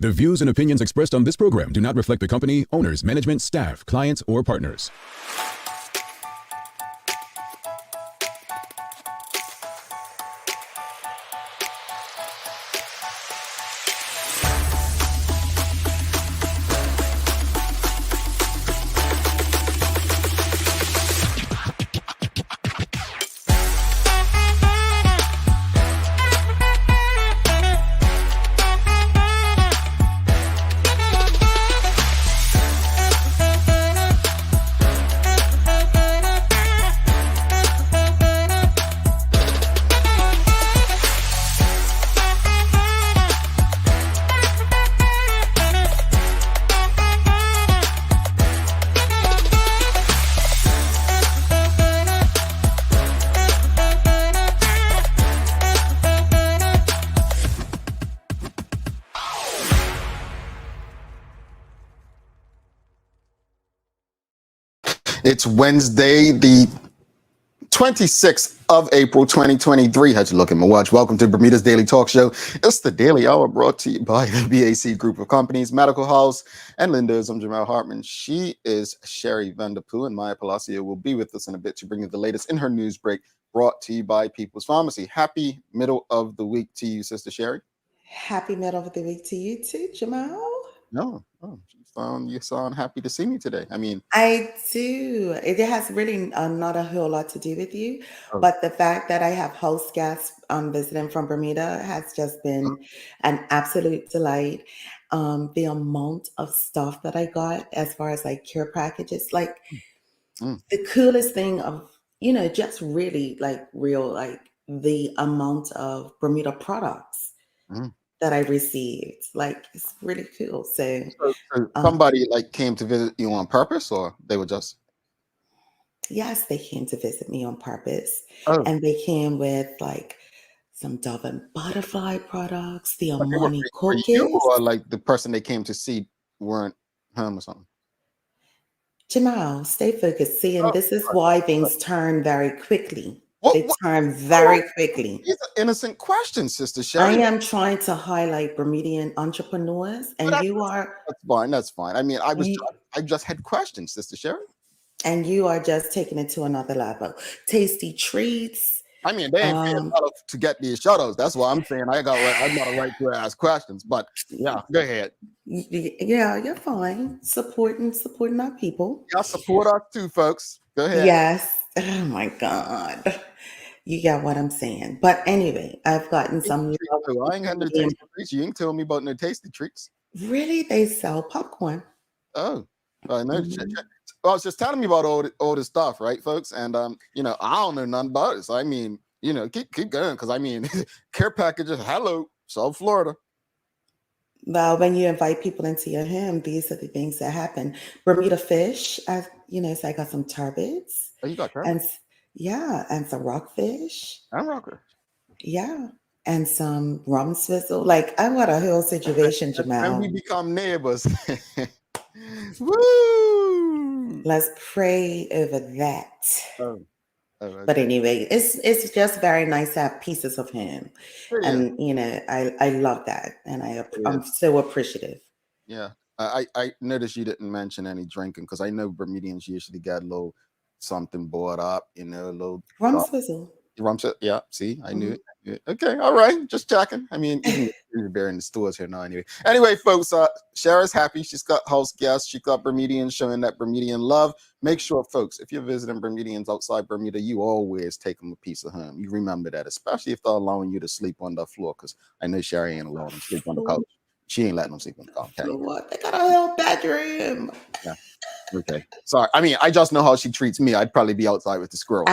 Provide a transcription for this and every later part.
The views and opinions expressed on this program do not reflect the company, owners, management, staff, clients, or partners. It's Wednesday, the 26th of April, 2023. How'd you look at my watch? Welcome to Bermuda's Daily Talk Show. It's the Daily Hour brought to you by the BAC Group of Companies, Medical House, and Linda's. I'm Jamal Hartman. She is Sherry Vanderpoo, and Maya Palacio will be with us in a bit to bring you the latest in her news break, brought to you by People's Pharmacy. Happy middle of the week to you, Sister Sherry. Happy middle of the week to you too, Jamal. No, you sound happy to see me today. I do. It has really not a whole lot to do with you, but the fact that I have host guests visiting from Bermuda has just been an absolute delight. The amount of stuff that I got as far as like care packages, like the coolest thing of, just really like real, like the amount of Bermuda products that I received. Like, it's really cool. So somebody came to visit you on purpose, or they were just? Yes, they came to visit me on purpose, and they came with like some Dove and Butterfly products, the Amani cookies. You, or like the person they came to see weren't home or something? Jamal, stay focused. See, and this is why things turn very quickly. They turn very quickly. These are innocent questions, Sister Sherry. I am trying to highlight Bermudian entrepreneurs, and you are. That's fine. That's fine. I just had questions, Sister Sherry. And you are just taking it to another level. Tasty treats. They ain't paying to get these shout-outs. That's why I'm saying I'm not a right to ask questions. But yeah, go ahead. Yeah, you're fine. Supporting our people. Y'all support us too, folks. Go ahead. Yes. Oh my God. You got what I'm saying. But anyway, I've gotten some. I ain't got no tasty treats. You ain't telling me about no tasty treats. Really? They sell popcorn. Oh, I know. I was just telling me about all this stuff, right, folks? And I don't know nothing about it. So keep going, because care packages. Hello, South Florida. Well, when you invite people into your home, these are the things that happen. Bermuda fish, so I got some turbots. Oh, you got turbots? And some rockfish. And rocker. Yeah. And some rum swizzle. Like, I got a whole situation, Jamal. And we become neighbors. Woo! Let's pray over that. Okay. But anyway, it's just very nice to have pieces of him. Yeah. And, I love that. And I'm so appreciative. Yeah. I noticed you didn't mention any drinking, because I know Bermudians usually get a little something bought up, a little rum swizzle. Rum swizzle. Yeah. See, I knew it. Okay. All right. Just checking. They're in the stores here now anyway. Anyway, folks, Shara's happy. She's got house guests. She got Bermudians showing that Bermudian love. Make sure, folks, if you're visiting Bermudians outside Bermuda, you always take them a piece of home. You remember that, especially if they're allowing you to sleep on the floor, because I know Shara ain't allowing them to sleep on the couch. She ain't letting them sleep on the couch. What? They got a whole bedroom. Yeah. Okay. Sorry. I just know how she treats me. I'd probably be outside with the squirrel.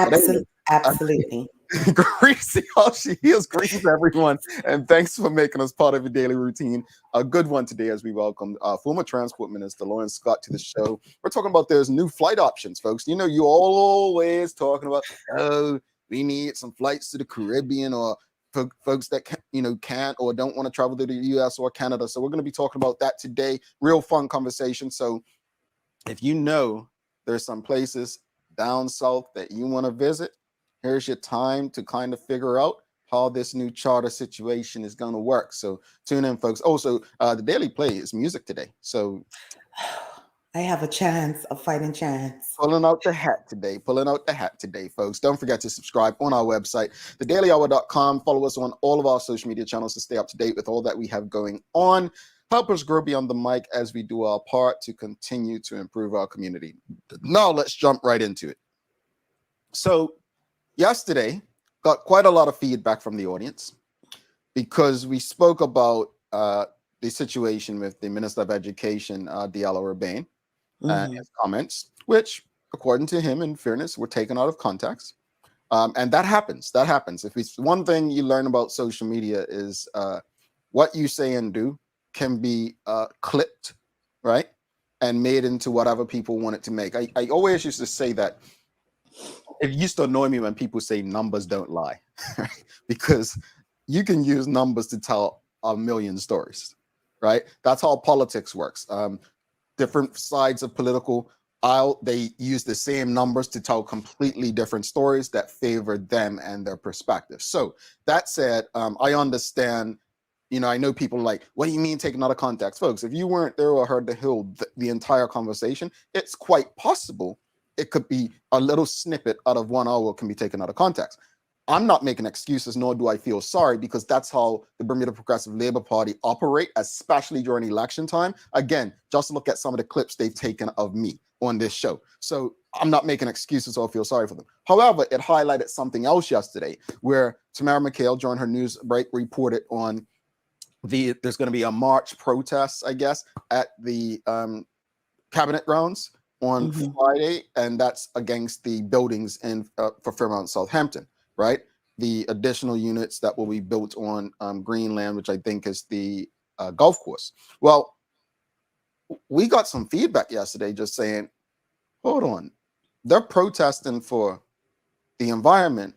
Absolutely. Greasy how she is. Greetings, everyone. And thanks for making us part of your daily routine. A good one today as we welcome former Transport Minister Lawrence Scott to the show. We're talking about those new flight options, folks. You always talking about, we need some flights to the Caribbean, or for folks that can't or don't want to travel to the US or Canada. So we're going to be talking about that today. Real fun conversation. So if there's some places down south that you want to visit, here's your time to kind of figure out how this new charter situation is going to work. So tune in, folks. Also, the Daily Play is music today. So I have a chance, a fighting chance. pulling out the hat today, folks. Don't forget to subscribe on our website, thedailyhour.com. Follow us on all of our social media channels to stay up to date with all that we have going on. Help us grow beyond the mic as we do our part to continue to improve our community. Now, let's jump right into it. So, yesterday, got quite a lot of feedback from the audience because we spoke about the situation with the Minister of Education, Diallo Urbane, and his comments, which, according to him, in fairness, were taken out of context. And that happens. That happens. If it's one thing you learn about social media is what you say and do can be clipped, right, and made into whatever people want it to make. I always used to say that it used to annoy me when people say numbers don't lie, right? Because you can use numbers to tell a million stories, right? That's how politics works. Different sides of political aisle, they use the same numbers to tell completely different stories that favor them and their perspective. So that said, I understand, I know people like, what do you mean taken out of context? Folks, if you weren't there or heard the entire conversation, it's quite possible it could be a little snippet out of 1 hour can be taken out of context. I'm not making excuses, nor do I feel sorry, because that's how the Bermuda Progressive Labor Party operate, especially during election time. Again, just look at some of the clips they've taken of me on this show. So I'm not making excuses or feel sorry for them. However, it highlighted something else yesterday, where Tamara McHale, during her news break, reported on there's going to be a march protest, I guess, at the cabinet grounds on Friday, and that's against the buildings in for Fairmount Southampton, right? The additional units that will be built on Greenland, which I think is the golf course. Well, we got some feedback yesterday just saying, hold on, they're protesting for the environment.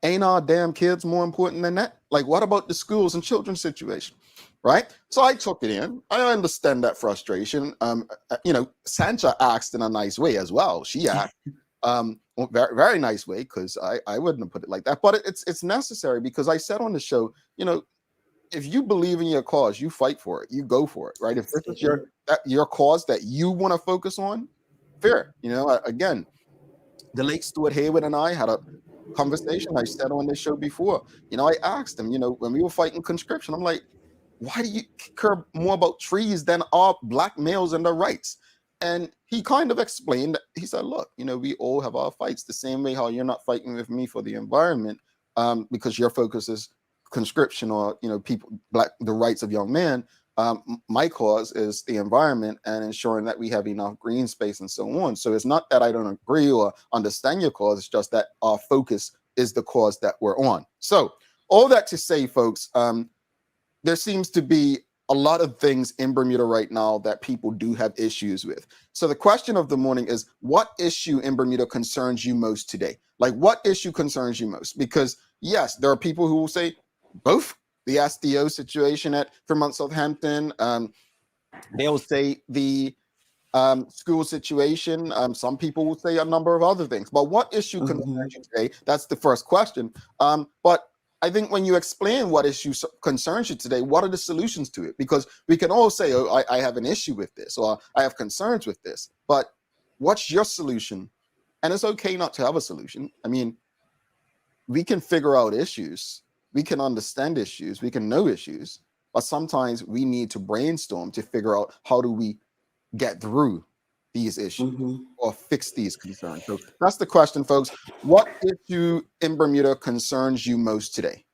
Ain't our damn kids more important than that? Like, what about the schools and children's situation? Right? So I took it in. I understand that frustration. Sancha asked in a nice way as well. She asked very, very nice way, because I wouldn't have put it like that. But it's necessary, because I said on the show, if you believe in your cause, you fight for it. You go for it, right? If this is your cause that you want to focus on, fair. Again, the late Stuart Hayward and I had a conversation. I said on this show before, I asked him, when we were fighting conscription, I'm like, why do you care more about trees than our black males and their rights? And he kind of explained, he said, look, we all have our fights, the same way how you're not fighting with me for the environment because your focus is conscription or, the rights of young men. My cause is the environment and ensuring that we have enough green space and so on. So it's not that I don't agree or understand your cause. It's just that our focus is the cause that we're on. So all that to say, folks, there seems to be a lot of things in Bermuda right now that people do have issues with. So the question of the morning is, what issue in Bermuda concerns you most today? Like, what issue concerns you most? Because yes, there are people who will say both. The SDO situation at Fairmount Southampton. They'll say the school situation. Some people will say a number of other things. But what issue concerns you today? That's the first question. But I think when you explain what issue concerns you today, what are the solutions to it? Because we can all say, oh, I have an issue with this, or I have concerns with this. But what's your solution? And it's okay not to have a solution. I mean, we can figure out issues. We can understand issues. We can know issues. But sometimes we need to brainstorm to figure out how do we get through these issues or fix these concerns. So that's the question, folks. What issue in Bermuda concerns you most today?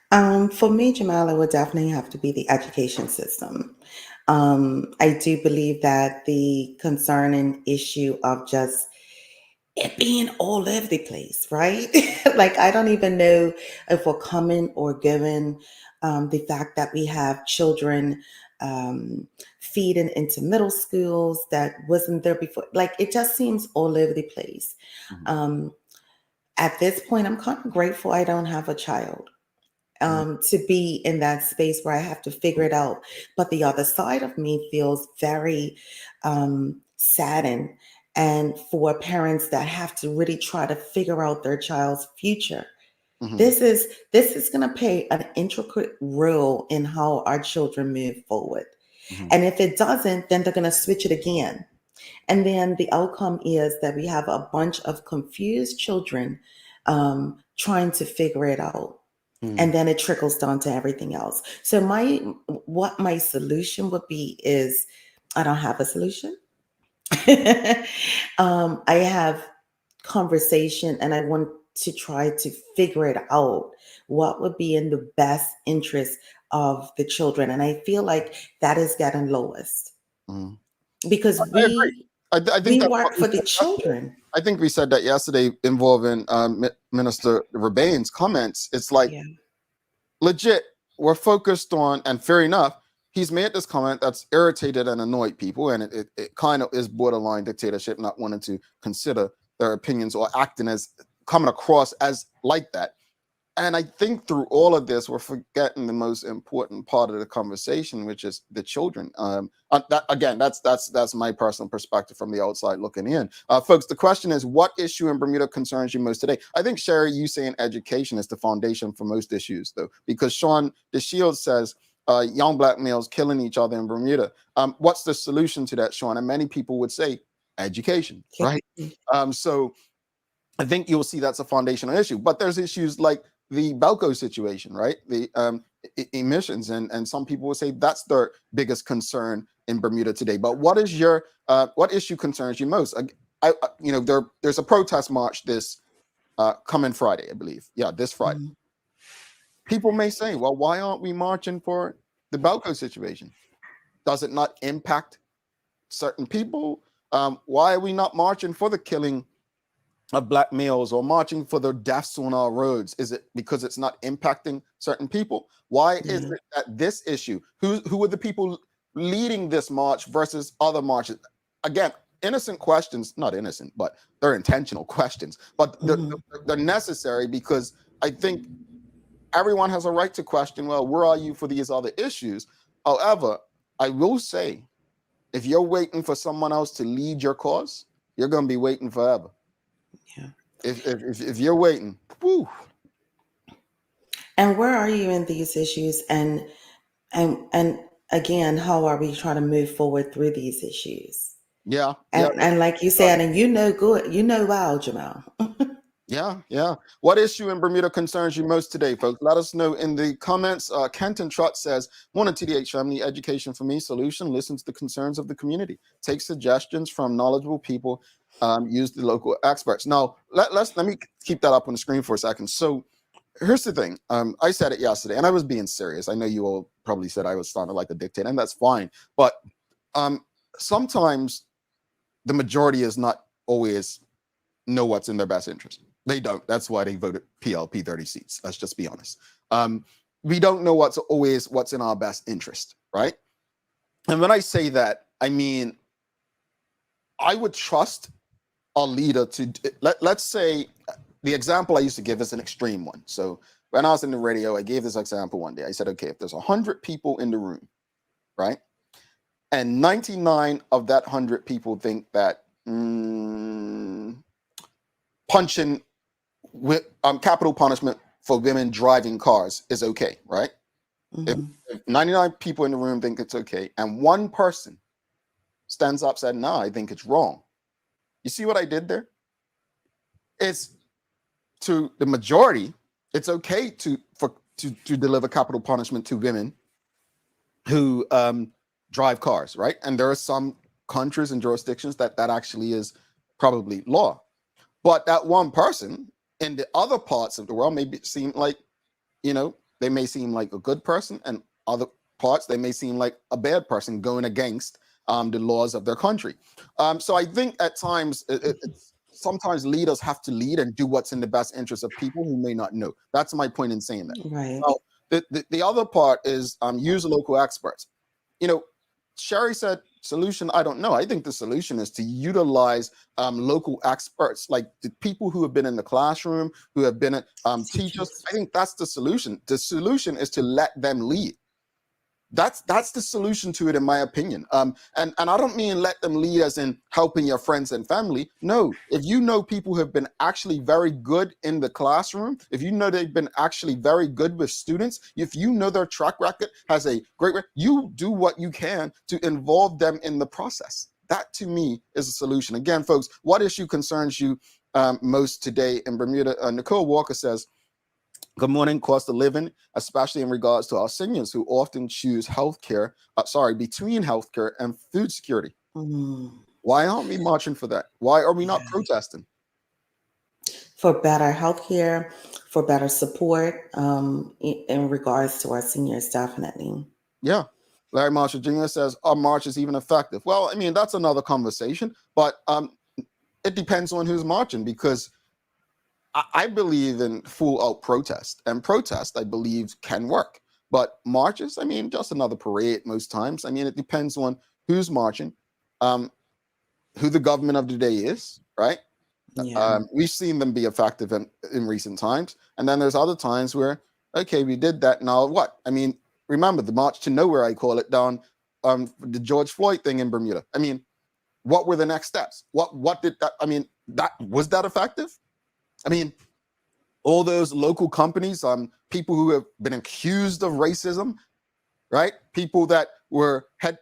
For me, Jamal, it would definitely have to be the education system. I do believe that the concern and issue of just it being all over the place, right? Like, I don't even know if we're coming or given the fact that we have children feeding into middle schools that wasn't there before. Like, it just seems all over the place. At this point, I'm kind of grateful I don't have a child. To be in that space where I have to figure it out. But the other side of me feels very saddened. And for parents that have to really try to figure out their child's future, Mhm. This is going to play an intricate role in how our children move forward. Mhm. And if it doesn't, then they're going to switch it again. And then the outcome is that we have a bunch of confused children trying to figure it out. Mhm. And then it trickles down to everything else. So what my solution would be is, I don't have a solution. I have conversation and I want to try to figure it out. What would be in the best interest of the children? And I feel like that is getting lowest Mhm. because I agree. I think we that's what work we for the said yesterday. children. I think we said that yesterday involving Minister Rabain's comments. It's like, Yeah. legit, we're focused on, and fair enough, he's made this comment that's irritated and annoyed people, and it kind of is borderline dictatorship, not wanting to consider their opinions or acting as coming across as like that. And I think through all of this, we're forgetting the most important part of the conversation, which is the children. That's my personal perspective from the outside looking in. Folks, the question is, what issue in Bermuda concerns you most today? I think, Sherry, you saying education is the foundation for most issues, though, because Sean DeShields says young black males killing each other in Bermuda. What's the solution to that, Sean? And many people would say education, right? So I think you'll see that's a foundational issue. But there's issues like the Belco situation, right? The emissions, and some people will say that's their biggest concern in Bermuda today. But what is your what issue concerns you most? There's a protest march this coming Friday, I believe. Yeah, this Friday. Mhm. People may say, well, why aren't we marching for the Belco situation? Does it not impact certain people? Why are we not marching for the killing of black males or marching for the deaths on our roads? Is it because it's not impacting certain people? Why is Yeah. it that this issue, who are the people leading this march versus other marches? Again, innocent questions, not innocent, but they're intentional questions, but Mhm. they're necessary, because I think everyone has a right to question, well, where are you for these other issues? However, I will say, if you're waiting for someone else to lead your cause, you're going to be waiting forever. Yeah. If you're waiting, whew. And where are you in these issues? And again, how are we trying to move forward through these issues? Yeah, yeah, And like you said, and you know well, Jamal. yeah. What issue in Bermuda concerns you most today, folks? Let us know in the comments. Kenton Trott says, morning TDH family, education for me, solution, listen to the concerns of the community. Take suggestions from knowledgeable people, use the local experts. Now, let me keep that up on the screen for a second. So here's the thing. I said it yesterday, and I was being serious. I know you all probably said I was sounding like a dictator, and that's fine. But sometimes the majority is not always know what's in their best interest. They don't. That's why they voted PLP 30 seats. Let's just be honest. We don't know what's in our best interest, right? And when I say that, I mean, I would trust a leader to, let's say, the example I used to give is an extreme one. So when I was in the radio, I gave this example one day. I said, okay, if there's 100 people in the room, right? And 99 of that 100 people think that punching with capital punishment for women driving cars is okay, right? Mhm. If 99 people in the room think it's okay, and one person stands up and said, no, I think it's wrong. You see what I did there? It's to the majority, it's okay to deliver capital punishment to women who drive cars, right? And there are some countries and jurisdictions that actually is probably law. But that one person in the other parts of the world seem like, they may seem like a good person, and other parts they may seem like a bad person going against the laws of their country. So I think at times sometimes leaders have to lead and do what's in the best interest of people who may not know. That's my point in saying that. Right. Now, the other part is use local experts. Sherry said solution, I don't know. I think the solution is to utilize local experts, like the people who have been in the classroom, who have been teachers. I think that's the solution. The solution is to let them lead. That's the solution to it, in my opinion. And I don't mean let them lead as in helping your friends and family. No, if you know people have been actually very good in the classroom, if you know they've been actually very good with students, if you know their track record has a great, you do what you can to involve them in the process. That to me is a solution. Again, folks, what issue concerns you most today in Bermuda? Nicole Walker says, good morning. Cost of living, especially in regards to our seniors who often choose healthcare, between healthcare and food security. Why aren't we marching for that? Why are we not protesting? For better healthcare, for better support in regards to our seniors, definitely. Yeah. Larry Marshall Jr. says, are marches even effective? Well, I mean, that's another conversation, but it depends on who's marching, because I believe in full out protest, and protest, I believe, can work. But marches, I mean, just another parade most times. I mean, it depends on who's marching, who the government of the day is, right? Yeah. We've seen them be effective in recent times. And then there's other times where, okay, we did that. Now what? I mean, remember the March to Nowhere, I call it, down the George Floyd thing in Bermuda. I mean, what were the next steps? What did that, I mean, was that effective? I mean, all those local companies, people who have been accused of racism, right? People that had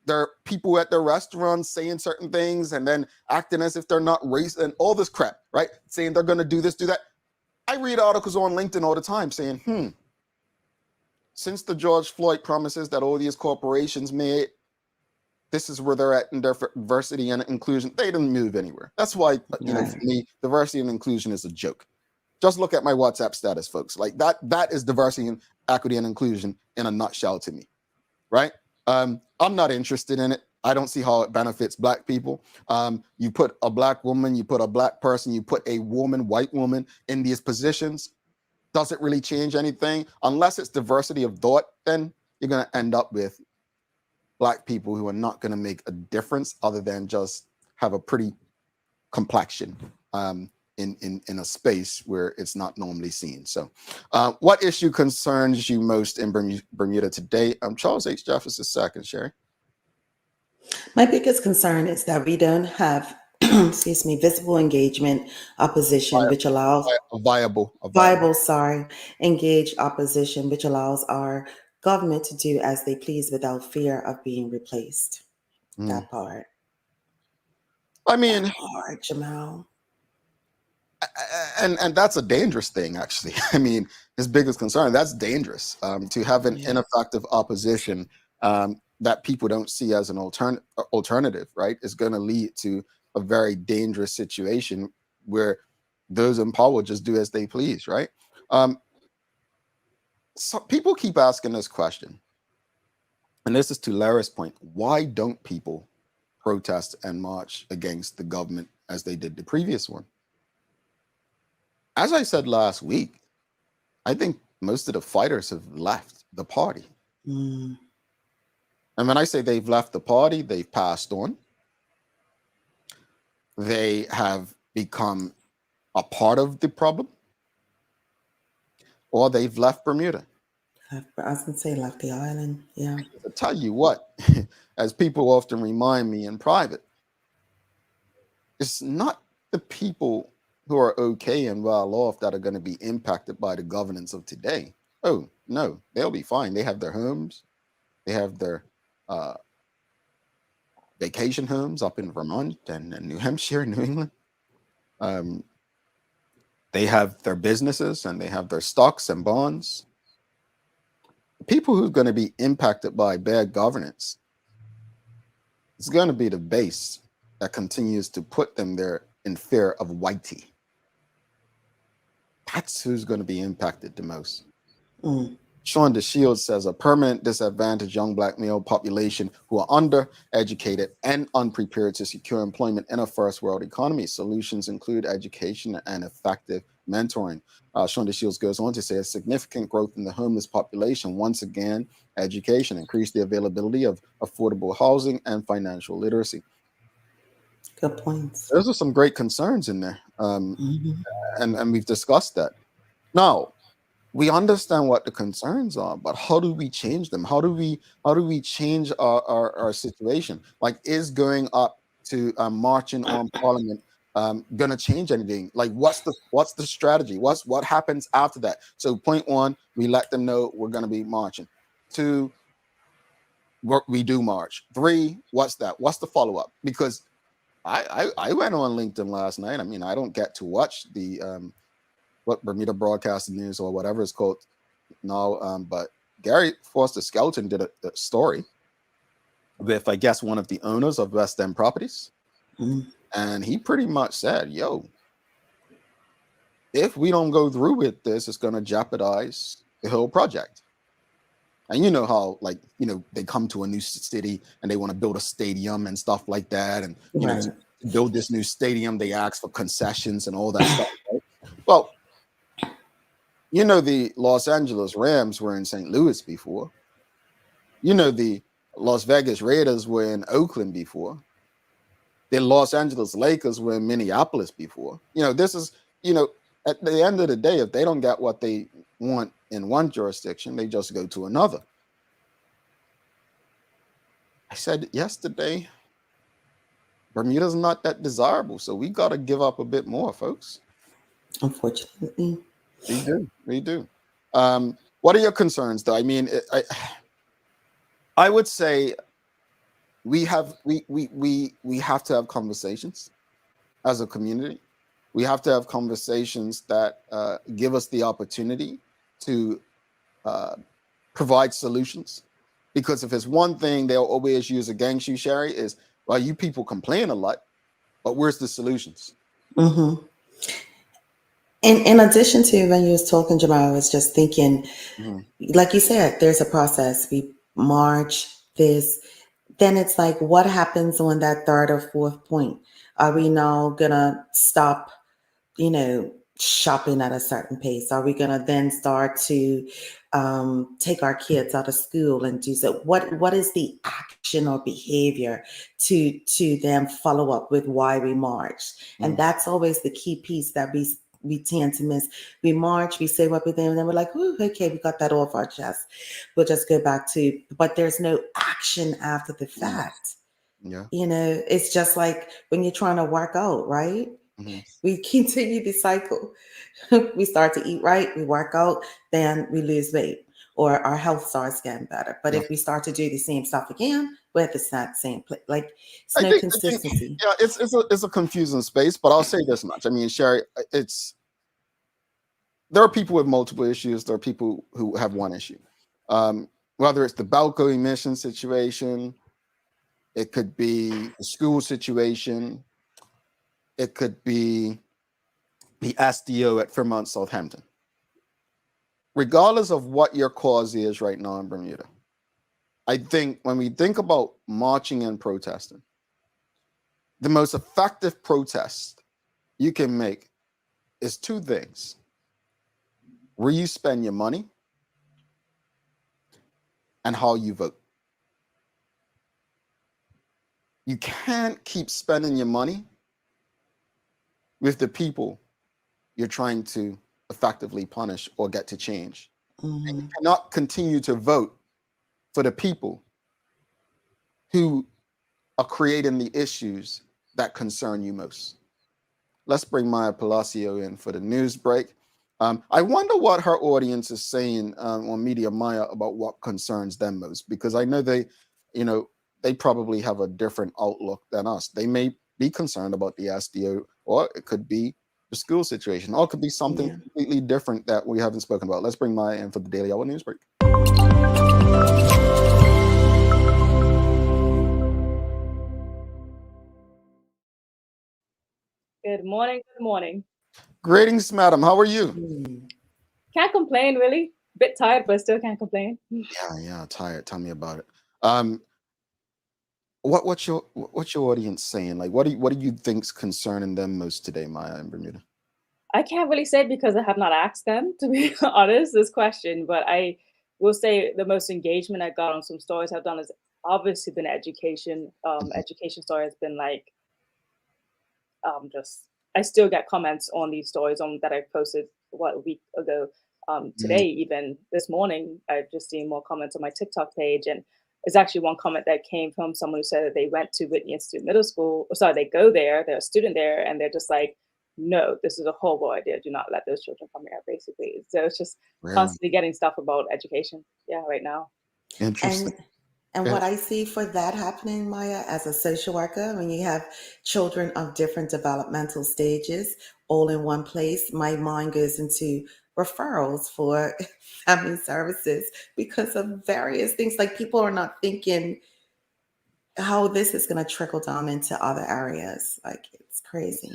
their people at their restaurants saying certain things and then acting as if they're not racist and all this crap, right? Saying they're going to do this, do that. I read articles on LinkedIn all the time saying, since the George Floyd promises that all these corporations made, this is where they're at in diversity and inclusion. They didn't move anywhere. That's why, for me, diversity and inclusion is a joke. Just look at my WhatsApp status, folks. Like that is diversity and equity and inclusion in a nutshell to me, right? I'm not interested in it. I don't see how it benefits Black people. You put a Black woman, you put a Black person, you put a woman, white woman in these positions. Does it really change anything? Unless it's diversity of thought, then you're going to end up with Black people who are not going to make a difference other than just have a pretty complexion in a space where it's not normally seen. So what issue concerns you most in Bermuda today? Charles H. Jefferson II, Sherry. My biggest concern is that we don't have, visible engagement opposition, which allows viable, engaged opposition, which allows our government to do as they please without fear of being replaced. That part. I mean, that part, Jamal. And that's a dangerous thing, actually. I mean, his biggest concern, that's dangerous, to have an ineffective opposition that people don't see as an alternative, right? Is going to lead to a very dangerous situation where those in power just do as they please, right? So people keep asking this question, and this is to Lara's point: why don't people protest and march against the government as they did the previous one? As I said last week, I think most of the fighters have left the party. And when I say they've left the party, they've passed on. They have become a part of the problem, or they've left Bermuda. I was going to say left the island, yeah. I'll tell you what, as people often remind me in private, it's not the people who are okay and well off that are going to be impacted by the governance of today. Oh, no, they'll be fine. They have their homes. They have their vacation homes up in Vermont and New Hampshire, New England. They have their businesses and they have their stocks and bonds. The people who are going to be impacted by bad governance, it's going to be the base that continues to put them there in fear of whitey. That's who's going to be impacted the most. Sean DeShields says a permanent disadvantaged young Black male population who are undereducated and unprepared to secure employment in a first world economy. Solutions include education and effective mentoring. Sean DeShields goes on to say a significant growth in the homeless population. Once again, education, increase the availability of affordable housing and financial literacy. Good points. Those are some great concerns in there. And we've discussed that. Now, we understand what the concerns are, but how do we change them? How do we change our situation? Like, is going up to marching on Parliament going to change anything? Like, what's the strategy? What happens after that? So, point one, we let them know we're going to be marching. Two, we do march. Three, what's that? What's the follow up? Because I went on LinkedIn last night. I mean, I don't get to watch the what Bermuda Broadcasting News or whatever it's called now, but Gary Foster Skelton did a story with, I guess, one of the owners of West End Properties, and he pretty much said, "Yo, if we don't go through with this, it's going to jeopardize the whole project." And you know how, like, they come to a new city and they want to build a stadium and stuff like that. And, Right. to build this new stadium, they ask for concessions and all that stuff. Right? Well, the Los Angeles Rams were in St. Louis before. The Las Vegas Raiders were in Oakland before. The Los Angeles Lakers were in Minneapolis before. This is, at the end of the day, if they don't get what they want in one jurisdiction, they just go to another. I said yesterday, Bermuda's not that desirable, so we got to give up a bit more, folks. Unfortunately, we do. What are your concerns, though? I mean, I would say we have to have conversations as a community. We have to have conversations that give us the opportunity to provide solutions. Because if it's one thing they'll always use against you, Sherry, is, well, you people complain a lot, but where's the solutions? in addition to when you was talking, Jamal, I was just thinking, like you said, there's a process. We march this, then it's like, what happens on that third or fourth point? Are we now gonna stop, shopping at a certain pace? Are we gonna then start to take our kids out of school and do so? What is the action or behavior to then follow up with why we marched? And that's always the key piece that we tend to miss. We march, we say what we think, and then we're like, "Ooh, okay, we got that off our chest. We'll just go back to," but there's no action after the fact. Yeah. It's just like when you're trying to work out, right? We continue the cycle. We start to eat right, we work out, then we lose weight, or our health starts getting better. But if we start to do the same stuff again, we're at the same place. Like, it's no consistency. Yeah, it's a confusing space, but I'll say this much. I mean, Sherry, there are people with multiple issues. There are people who have one issue. Whether it's the Balco emission situation, it could be the school situation, it could be the SDO at Fairmont Southampton. Regardless of what your cause is right now in Bermuda, I think when we think about marching and protesting, the most effective protest you can make is two things: where you spend your money and how you vote. You can't keep spending your money with the people you're trying to effectively punish or get to change. And you cannot continue to vote for the people who are creating the issues that concern you most. Let's bring Maya Palacio in for the news break. I wonder what her audience is saying on Media Maya about what concerns them most, because I know they probably have a different outlook than us. They may be concerned about the SDO, or it could be the school situation, or it could be something completely different that we haven't spoken about. Let's bring Maya in for the Daily Hour news break. Good morning. Good morning. Greetings, madam. How are you? Can't complain, really. Bit tired, but still can't complain. Yeah, tired. Tell me about it. What's your audience saying? Like, what do you think's concerning them most today, Maya, in Bermuda? I can't really say because I have not asked them, to be honest, this question, but I will say the most engagement I got on some stories I've done has obviously been education. Education story has been like, just, I still get comments on these stories that I posted, a week ago. Today, even this morning, I've just seen more comments on my TikTok page, and there's actually one comment that came from someone who said that they went to Whitney Institute Middle School. Or sorry, they go there, they're a student there, and they're just like, no, this is a horrible idea. Do not let those children come here, basically. So it's just Really constantly getting stuff about education. Yeah, right now. interesting. And Yeah. what I see for that happening, Maya, as a social worker, when you have children of different developmental stages all in one place, my mind goes into referrals for family services because of various things. Like people are not thinking how this is going to trickle down into other areas. Like it's crazy.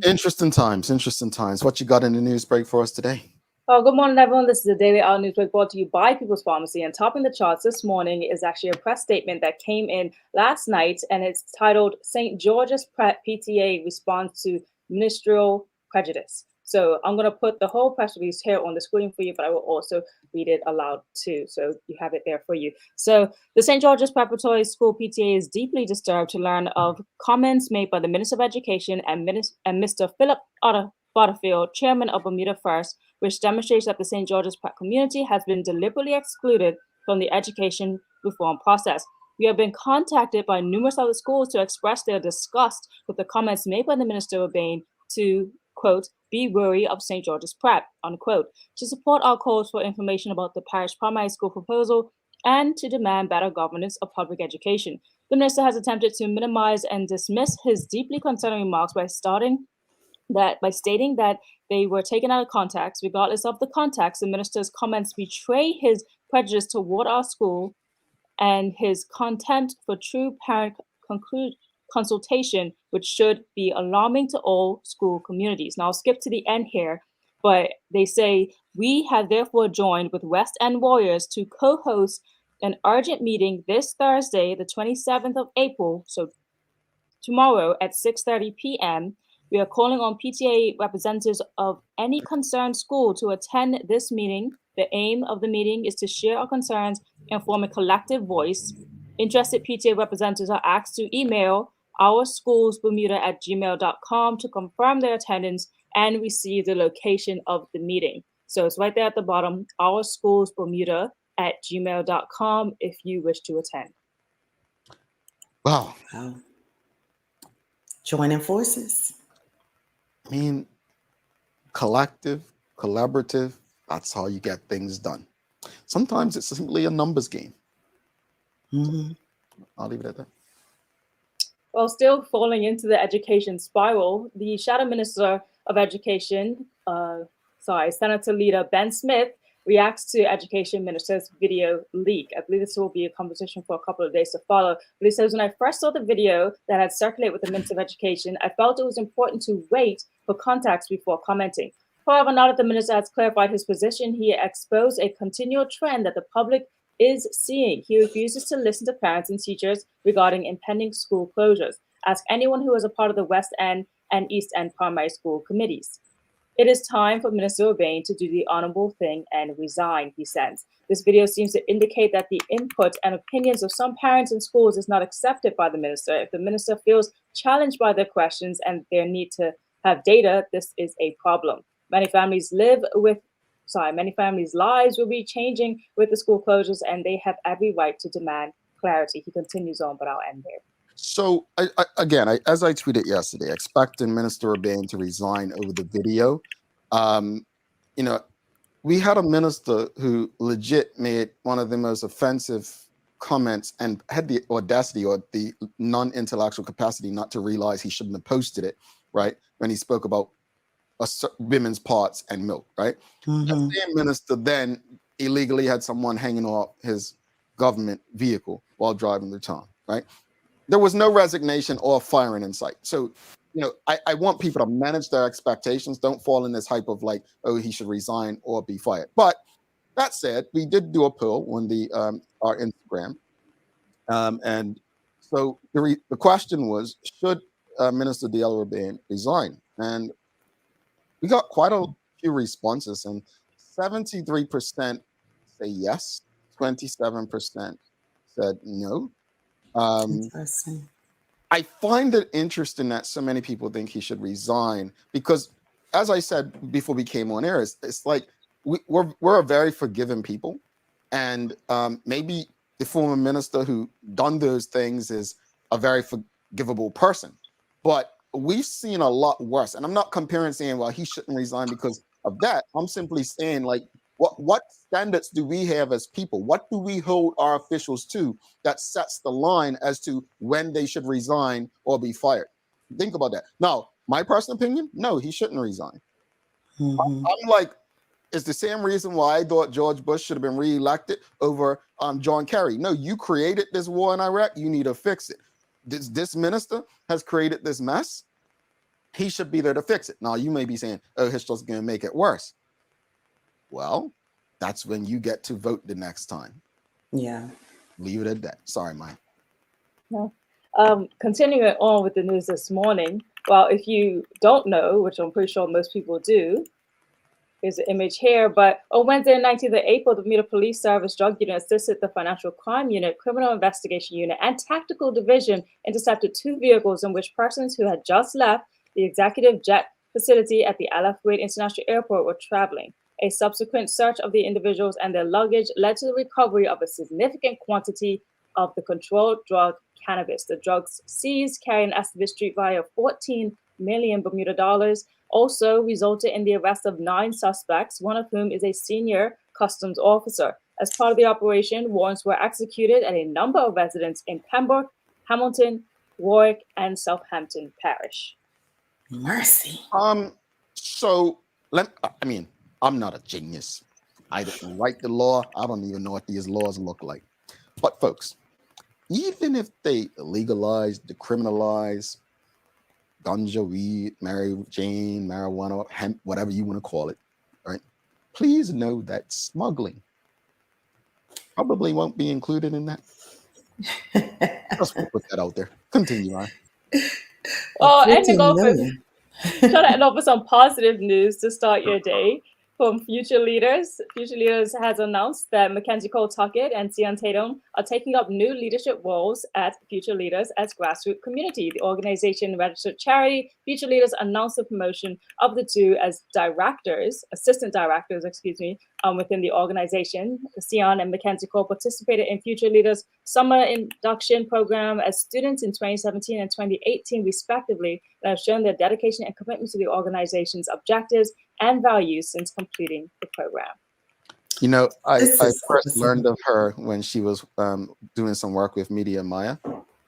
Interesting times. Interesting times. What you got in the news break for us today? Oh, good morning, everyone. This is the Daily Hour Newsbreak brought to you by People's Pharmacy. And topping the charts this morning is actually a press statement that came in last night, and it's titled St. George's PTA Responds to Ministerial Prejudice. So I'm going to put the whole press release here on the screen for you, but I will also read it aloud too. So you have it there for you. So the St. George's Preparatory School PTA is deeply disturbed to learn of comments made by the Minister of Education and Mr. Philip Butterfield, chairman of Bermuda First, which demonstrates that the St. George's Pratt community has been deliberately excluded from the education reform process. We have been contacted by numerous other schools to express their disgust with the comments made by the Minister Urbane to, quote, be wary of St. George's Pratt, unquote, to support our calls for information about the parish primary school proposal and to demand better governance of public education. The minister has attempted to minimize and dismiss his deeply concerning remarks by stating that they were taken out of context. Regardless of the context, the minister's comments betray his prejudice toward our school and his contempt for true parent consultation, which should be alarming to all school communities. Now, I'll skip to the end here, but they say, we have therefore joined with West End Warriors to co-host an urgent meeting this Thursday, the 27th of April, so tomorrow at 6:30 p.m. We are calling on PTA representatives of any concerned school to attend this meeting. The aim of the meeting is to share our concerns and form a collective voice. Interested PTA representatives are asked to email ourschoolsbermuda@gmail.com to confirm their attendance and receive the location of the meeting. So it's right there at the bottom, ourschoolsbermuda@gmail.com if you wish to attend. Wow. Wow. Joining forces. I mean, collective, collaborative, that's how you get things done. Sometimes it's simply a numbers game. I'll leave it at that. Well, still falling into the education spiral, the Shadow Minister of Education, Senator Leader Ben Smith, reacts to Education Minister's video leak. I believe this will be a conversation for a couple of days to follow. But he says, when I first saw the video that had circulated with the Minister of Education, I felt it was important to wait for context before commenting. However, now that the minister has clarified his position, he exposed a continual trend that the public is seeing. He refuses to listen to parents and teachers regarding impending school closures. Ask anyone who is a part of the West End and East End primary school committees. It is time for Minister Urbane to do the honorable thing and resign, he says. This video seems to indicate that the input and opinions of some parents and schools is not accepted by the minister. If the minister feels challenged by their questions and their need to have data, this is a problem. Many families' lives will be changing with the school closures, and they have every right to demand clarity. He continues on, but I'll end there. So as I tweeted yesterday, expecting Minister Urbane to resign over the video. We had a minister who legit made one of the most offensive comments and had the audacity or the non-intellectual capacity not to realize he shouldn't have posted it, right? When he spoke about women's parts and milk, right? The same minister then illegally had someone hanging off his government vehicle while driving through town, right? There was no resignation or firing in sight. So, I want people to manage their expectations. Don't fall in this hype of like, oh, he should resign or be fired. But that said, we did do a poll on our Instagram. And so the question was, should Minister Diallo Urbane resign? And we got quite a few responses, and 73% say yes, 27% said no. Interesting. I find it interesting that so many people think he should resign because as I said before we came on air, it's like we're a very forgiving people, and maybe the former minister who done those things is a very forgivable person, but we've seen a lot worse. And I'm not comparing saying, well, he shouldn't resign because of that. I'm simply saying, like, what standards do we have as people? What do we hold our officials to that sets the line as to when they should resign or be fired? Think about that. Now, my personal opinion, no, he shouldn't resign. I'm like, it's the same reason why I thought George Bush should have been reelected over John Kerry. No, you created this war in Iraq. You need to fix it. This minister has created this mess. He should be there to fix it. Now, you may be saying, oh, he's just going to make it worse. Well, that's when you get to vote the next time. Yeah. Leave it at that. Sorry, Mike. No. Continuing on with the news this morning. Well, if you don't know, which I'm pretty sure most people do, here's the image here. But on Wednesday, 19th of April, the Bermuda Police Service Drug Unit assisted the Financial Crime Unit, Criminal Investigation Unit, and Tactical Division intercepted 2 vehicles in which persons who had just left the executive jet facility at the Al Kuwait International Airport were traveling. A subsequent search of the individuals and their luggage led to the recovery of a significant quantity of the controlled drug cannabis. The drugs seized carry an estimated street value of 14 million Bermuda dollars. Also resulted in the arrest of 9 suspects, one of whom is a senior customs officer. As part of the operation, warrants were executed at a number of residents in Pembroke, Hamilton, Warwick, and Southampton Parish. Mercy. So I'm not a genius. I didn't write the law. I don't even know what these laws look like. But folks, even if they legalize, decriminalize ganja, weed, Mary Jane, marijuana, hemp, whatever you want to call it, right? Please know that smuggling probably won't be included in that. Just put that out there. Continue on. Oh, ending off with, trying to end off with some positive news to start your day. From Future Leaders. Future Leaders has announced that Mackenzie Cole-Tuckett and Sian Tatum are taking up new leadership roles at Future Leaders as grassroots community. The organization registered charity Future Leaders announced the promotion of the 2 as assistant directors, within the organization. Sian and Mackenzie Cole participated in Future Leaders summer induction program as students in 2017 and 2018, respectively, and have shown their dedication and commitment to the organization's objectives and values since completing the program. You know, I first learned of her when she was doing some work with Media Maya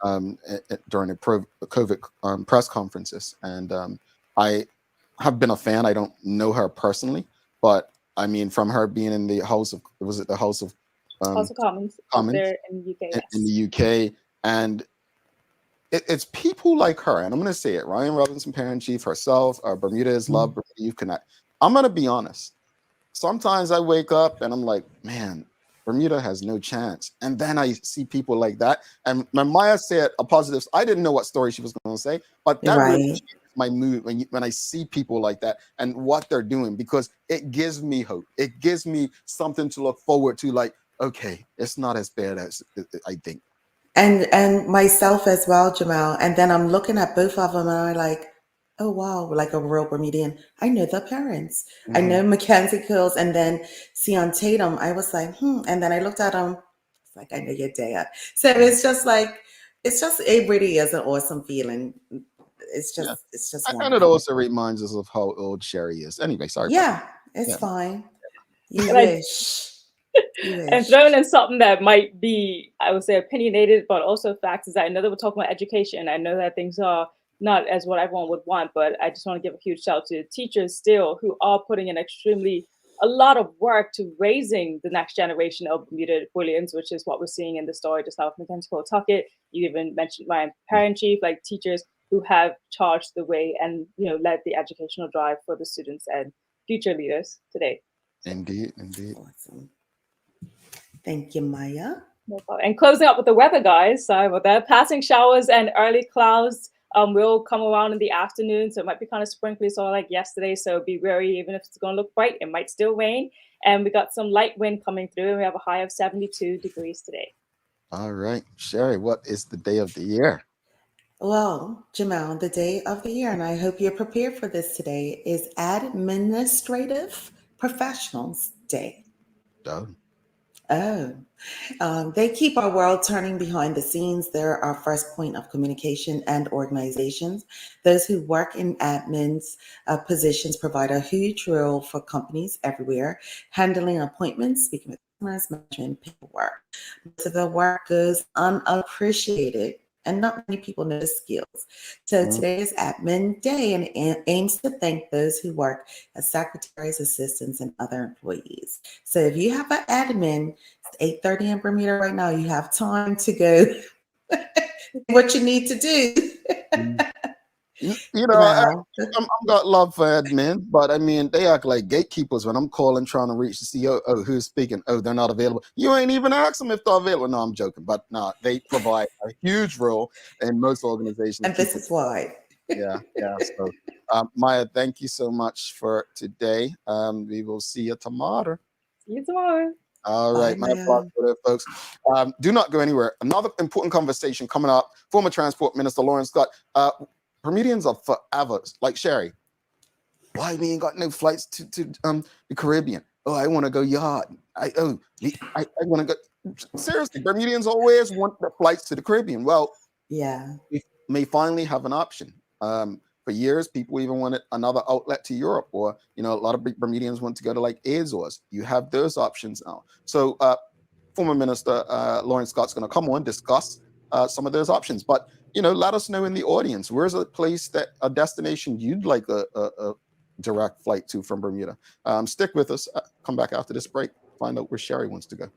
during the COVID press conferences. And I have been a fan. I don't know her personally, but I mean, from her being in the House of Commons there in the UK. In the UK. And it's people like her, and I'm going to say it, Ryan Robinson, Parent Chief, herself, Bermuda is Love, Bermuda Youth Connect. I'm going to be honest. Sometimes I wake up and I'm like, man, Bermuda has no chance. And then I see people like that. And when Maya said a positive, I didn't know what story she was going to say, but that really changes my mood when I see people like that and what they're doing, because it gives me hope. It gives me something to look forward to, like, okay, it's not as bad as I think. And myself as well, Jamal. And then I'm looking at both of them and I'm like, oh, wow, like a real Bermudian. I know the parents. I know Mackenzie Kills and then Sian Tatum. I was like, And then I looked at him. It's like, I know your dad. So it's just like, it really is an awesome feeling. It's just and it also reminds us of how old Sherry is. Anyway, sorry. Yeah, it's fine. You wish. And throwing in something that might be, I would say, opinionated, but also facts, is that I know that we're talking about education. I know that things are not as what everyone would want, but I just want to give a huge shout out to teachers still who are putting in a lot of work to raising the next generation of Bermuda Bullions, which is what we're seeing in the story just now with Mackenzie Cole-Tuckett. You even mentioned Ryan Parent Chief, like teachers who have charged the way and led the educational drive for the students and future leaders today. Indeed. Awesome. Thank you, Maya. No problem. And closing up with the weather, guys. Sorry about that. Passing showers and early clouds will come around in the afternoon, so it might be kind of sprinkly, so like yesterday. So be wary, even if it's going to look bright, it might still rain. And we got some light wind coming through, and we have a high of 72 degrees today. All right, Sherry, what is the day of the year? Well, Jamal, the day of the year, and I hope you're prepared for this today, is Administrative Professionals Day. Done. Oh, they keep our world turning behind the scenes. They're our first point of communication and organizations. Those who work in admins positions provide a huge role for companies everywhere, handling appointments, speaking with customers, managing paperwork. Most of the work goes unappreciated, and not many people know the skills. So Mm. today is Admin Day and aims to thank those who work as secretaries, assistants, and other employees. So if you have an admin, it's 8:30 in Bermuda right now, you have time to go what you need to do. Mm. Jamal. I'm got love for admin, but I mean, they act like gatekeepers when I'm calling trying to reach the CEO. Oh, who's speaking? Oh, they're not available. You ain't even ask them if they're available. No, I'm joking, but no, they provide a huge role in most organizations. And this is why. Yeah, yeah. So, Maya, thank you so much for today. We will see you tomorrow. See you tomorrow. All Bye, right, my Maya. applause for that, folks. Do not go anywhere. Another important conversation coming up. Former Transport Minister Lawrence Scott. Bermudians are forever like Sherry. Why we ain't got no flights to the Caribbean? Oh, I want to go yacht. I want to go. Seriously, Bermudians always want the flights to the Caribbean. Well, Yeah. we may finally have an option. For years, people even wanted another outlet to Europe, or a lot of Bermudians want to go to like Azores. You have those options now. So, former Minister Lawrence Scott's going to come on discuss some of those options. But let us know in the audience, where's a destination you'd like a direct flight to from Bermuda? Stick with us. Come back after this break. Find out where Sherry wants to go.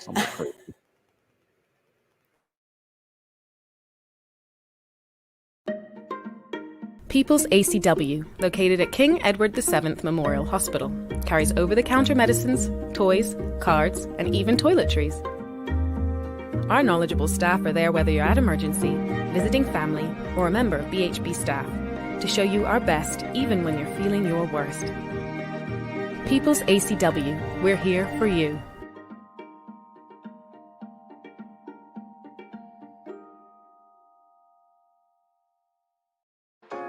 Somewhere crazy. People's ACW, located at King Edward VII Memorial Hospital, carries over-the-counter medicines, toys, cards, and even toiletries. Our knowledgeable staff are there whether you're at emergency, visiting family, or a member of BHB staff, to show you our best even when you're feeling your worst. People's ACW, we're here for you.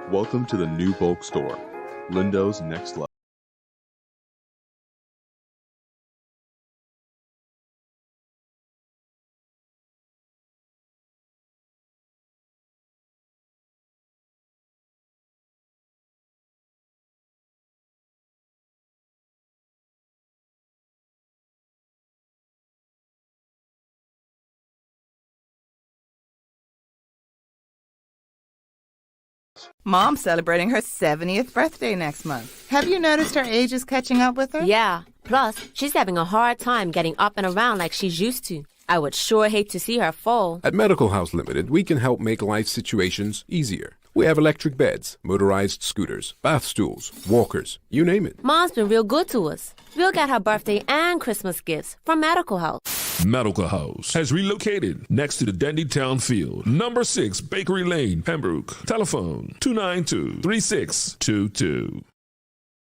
Welcome to the new bulk store, Lindo's Next Level. Mom's celebrating her 70th birthday next month. Have you noticed her age is catching up with her? Yeah. Plus, she's having a hard time getting up and around like she's used to. I would sure hate to see her fall. At Medical House Limited, we can help make life situations easier. We have electric beds, motorized scooters, bath stools, walkers, you name it. Mom's been real good to us. We'll get her birthday and Christmas gifts from Medical House. Medical House has relocated next to the Dendy Town Field. Number 6 Bakery Lane, Pembroke. Telephone 292-3622.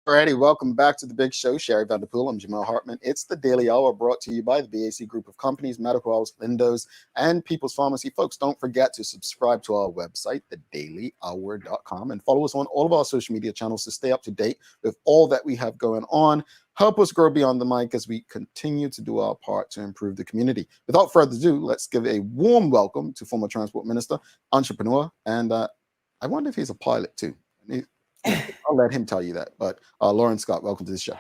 Alrighty, welcome back to the big show. Sherry Vanderpool, I'm Jamal Hartman. It's the Daily Hour brought to you by the BAC Group of Companies, Medical House, Lindo's, and People's Pharmacy. Folks, don't forget to subscribe to our website, thedailyhour.com, and follow us on all of our social media channels to stay up to date with all that we have going on. Help us grow beyond the mic as we continue to do our part to improve the community. Without further ado, let's give a warm welcome to former Transport Minister, entrepreneur, and I wonder if he's a pilot too. I'll let him tell you that. But Lawrence Scott, welcome to the show.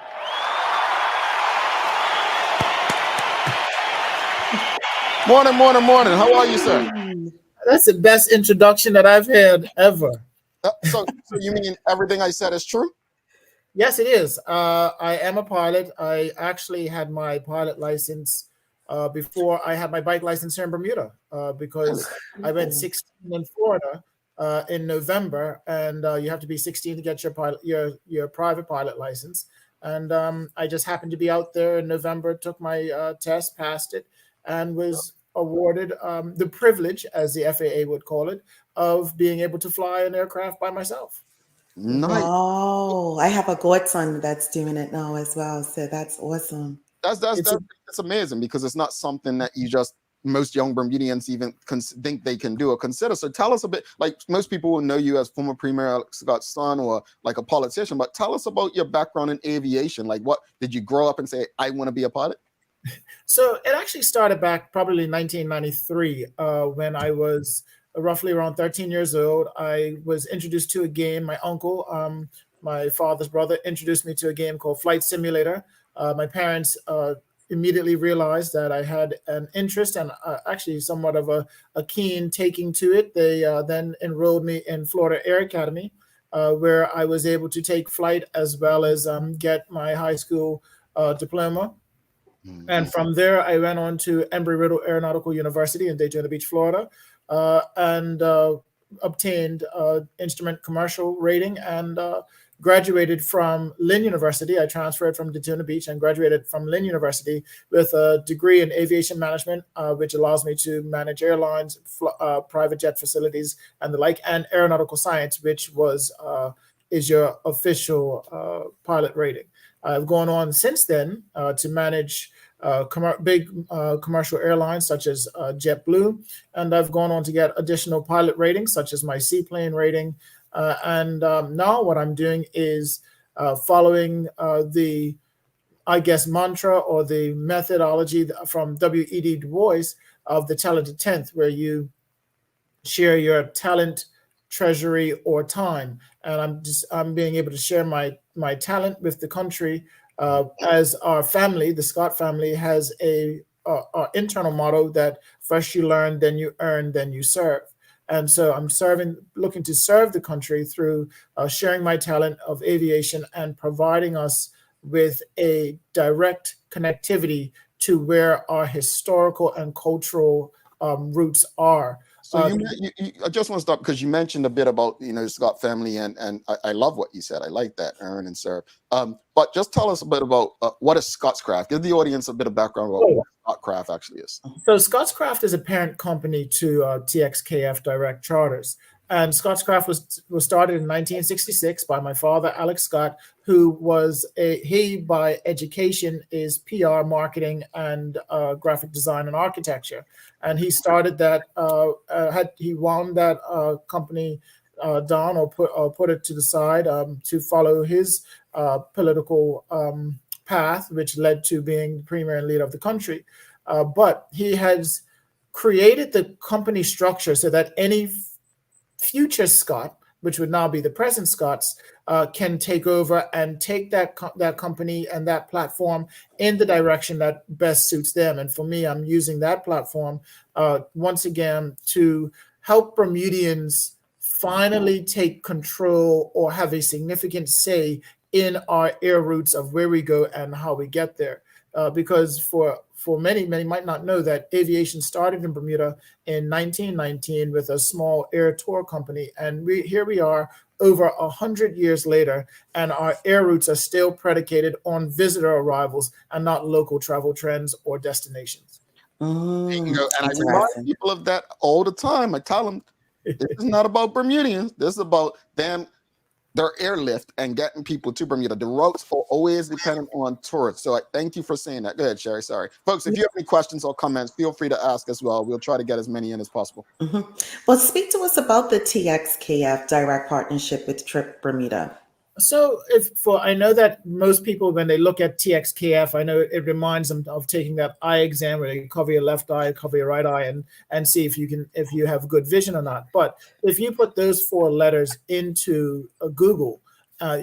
Morning. How are you, sir? That's the best introduction that I've had ever. So you mean everything I said is true? Yes, it is. I am a pilot. I actually had my pilot license before I had my bike license here in Bermuda because I went 16 in Florida in November, and you have to be 16 to get your private pilot license. And I just happened to be out there in November, took my test, passed it, and was awarded the privilege, as the FAA would call it, of being able to fly an aircraft by myself. Nice. Oh, I have a godson that's doing it now as well. So that's awesome. That's amazing because it's not something that you just most young Bermudians even think they can do or consider. So tell us a bit, like most people will know you as former Premier Alex Scott's son or like a politician, but tell us about your background in aviation. Like, what did you grow up and say, I want to be a pilot? So it actually started back probably 1993 when I was roughly around 13 years old. I was introduced to a game. My uncle, my father's brother, introduced me to a game called Flight Simulator. My parents immediately realized that I had an interest and actually somewhat of a keen taking to it. They then enrolled me in Florida Air Academy, where I was able to take flight as well as get my high school diploma. And from there, I went on to Embry-Riddle Aeronautical University in Daytona Beach, Florida, and obtained instrument commercial rating and graduated from Lynn University. I transferred from Daytona Beach and graduated from Lynn University with a degree in aviation management, which allows me to manage airlines, private jet facilities, and the like, and aeronautical science, which is your official pilot rating. I've gone on since then to manage big commercial airlines such as JetBlue, and I've gone on to get additional pilot ratings such as my seaplane rating. And now what I'm doing is following the, I guess, mantra or the methodology from W.E.D. Du Bois of the talented 10th, where you share your talent, treasury, or time. And I'm being able to share my talent with the country, as our family, the Scott family, has our internal motto that first you learn, then you earn, then you serve. And so I'm looking to serve the country through sharing my talent of aviation and providing us with a direct connectivity to where our historical and cultural roots are. So I just want to stop because you mentioned a bit about, the Scott family, and I love what you said. I like that, earn and serve. But just tell us a bit about what is Scott's Craft. Give the audience a bit of background about what Scott Craft actually is. So Scott's Craft is a parent company to TXKF Direct Charters. And Scott's Craft was started in 1966 by my father, Alex Scott, who was by education is PR, marketing, and graphic design and architecture. And he started that, he wound that company down or put it to the side to follow his political path, which led to being the premier and leader of the country. But he has created the company structure so that any future Scott, which would now be the present Scots, can take over and take that company and that platform in the direction that best suits them. And for me, I'm using that platform once again to help Bermudians finally take control or have a significant say in our air routes of where we go and how we get there. Because for many might not know that aviation started in Bermuda in 1919 with a small air tour company. And here we are over 100 years later, and our air routes are still predicated on visitor arrivals and not local travel trends or destinations. And I remind people of that all the time. I tell them, this is not about Bermudians. This is about them, their airlift and getting people to Bermuda. The routes are always dependent on tourists. So I thank you for saying that. Go ahead, Sherry. Sorry. Folks, if you have any questions or comments, feel free to ask as well. We'll try to get as many in as possible. Well, speak to us about the TXKF direct partnership with Trip Bermuda. So I know that most people, when they look at TXKF, I know it reminds them of taking that eye exam where you cover your left eye, cover your right eye, and see if you have good vision or not. But if you put those four letters into Google,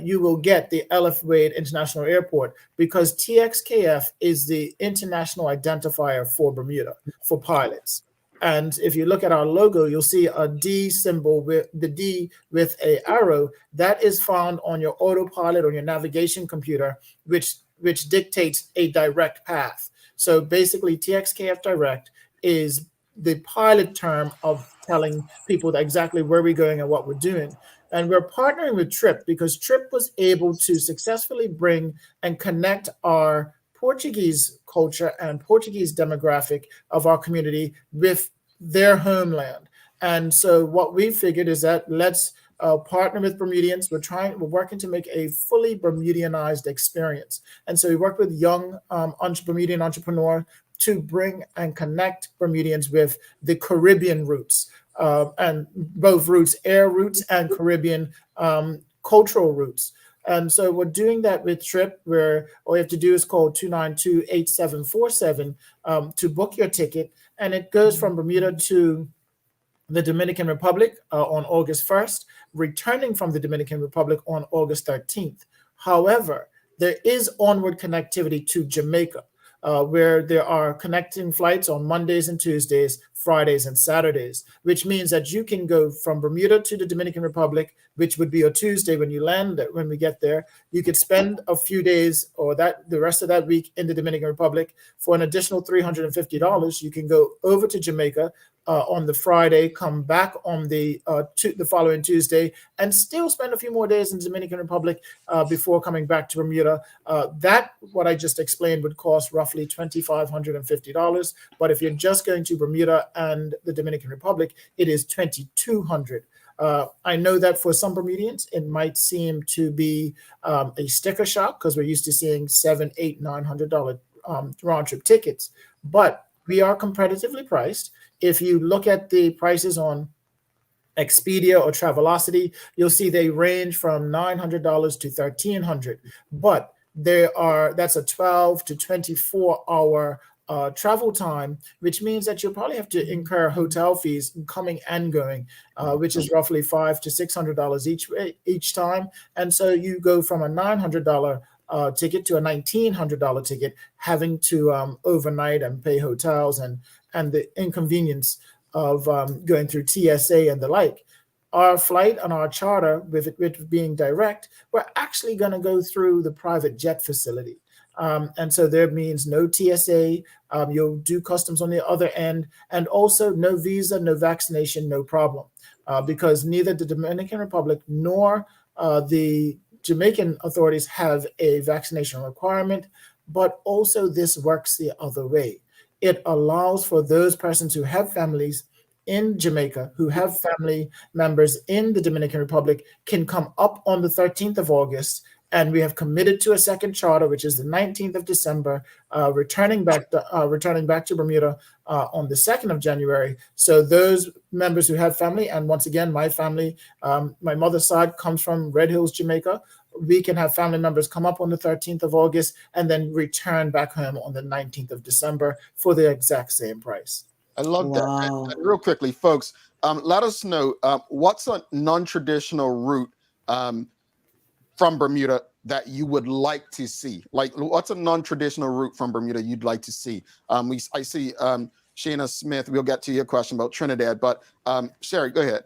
you will get the L.F. Wade International Airport, because TXKF is the international identifier for Bermuda for pilots. And if you look at our logo, you'll see a D symbol with the D with an arrow that is found on your autopilot on your navigation computer, which dictates a direct path. So basically, TXKF Direct is the pilot term of telling people exactly where we're going and what we're doing. And we're partnering with Trip because Trip was able to successfully bring and connect our Portuguese culture and Portuguese demographic of our community with their homeland. And so what we figured is that let's partner with Bermudians. We're working to make a fully Bermudianized experience. And so we worked with young Bermudian entrepreneur to bring and connect Bermudians with the Caribbean routes, and both routes, air routes and Caribbean cultural routes. And so we're doing that with Trip, where all you have to do is call 292-8747 to book your ticket. And it goes from Bermuda to the Dominican Republic on August 1st, returning from the Dominican Republic on August 13th. However, there is onward connectivity to Jamaica, where there are connecting flights on Mondays and Tuesdays, Fridays and Saturdays, which means that you can go from Bermuda to the Dominican Republic, which would be a Tuesday when you land, when we get there. You could spend a few days or the rest of that week in the Dominican Republic. For an additional $350, you can go over to Jamaica on the Friday, come back on the following Tuesday, and still spend a few more days in the Dominican Republic before coming back to Bermuda. That, what I just explained, would cost roughly $2,550. But if you're just going to Bermuda and the Dominican Republic, it is $2,200. I know that for some Bermudians, it might seem to be a sticker shock because we're used to seeing $700, $800, $900 round trip tickets, but we are competitively priced. If you look at the prices on Expedia or Travelocity, you'll see they range from $900 to $1,300. But that's a 12 to 24 hour travel time, which means that you'll probably have to incur hotel fees coming and going, which is roughly $500 to $600 each time. And so you go from a $900 ticket to a $1,900 ticket, having to overnight and pay hotels and the inconvenience of going through TSA and the like. Our flight and our charter, with it being direct, we're actually going to go through the private jet facility. And so there means no TSA, you'll do customs on the other end, and also no visa, no vaccination, no problem, because neither the Dominican Republic nor the Jamaican authorities have a vaccination requirement, but also this works the other way. It allows for those persons who have families in Jamaica, who have family members in the Dominican Republic, can come up on the 13th of August. And we have committed to a second charter, which is the 19th of December, returning back to Bermuda on the 2nd of January. So those members who have family, and once again, my family, my mother's side comes from Red Hills, Jamaica. We can have family members come up on the 13th of August and then return back home on the 19th of December for the exact same price. I love that. And real quickly, folks, let us know what's a non-traditional route from Bermuda that you would like to see. Like, what's a non-traditional route from Bermuda you'd like to see? I see Shayna Smith. We'll get to your question about Trinidad, but Sherry, go ahead.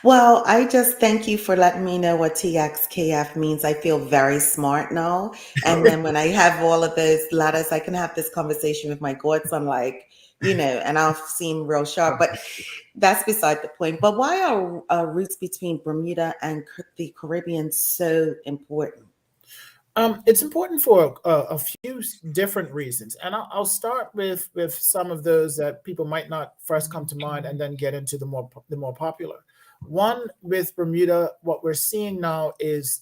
Well, I just thank you for letting me know what TXKF means. I feel very smart now. And then when I have all of those letters, I can have this conversation with my godson, and I'll seem real sharp. But that's beside the point. But why are routes between Bermuda and the Caribbean so important? It's important for a few different reasons. And I'll start with some of those that people might not first come to mind, and then get into the more popular. One, with Bermuda, what we're seeing now is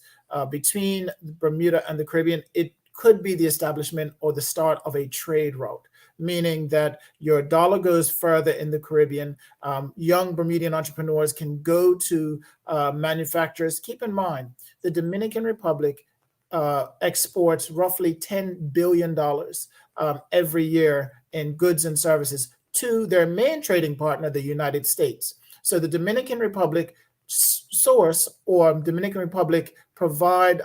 between Bermuda and the Caribbean, it could be the establishment or the start of a trade route, meaning that your dollar goes further in the Caribbean. Young Bermudian entrepreneurs can go to manufacturers. Keep in mind, the Dominican Republic exports roughly $10 billion every year in goods and services to their main trading partner, the United States. So the Dominican Republic source, or Dominican Republic provide,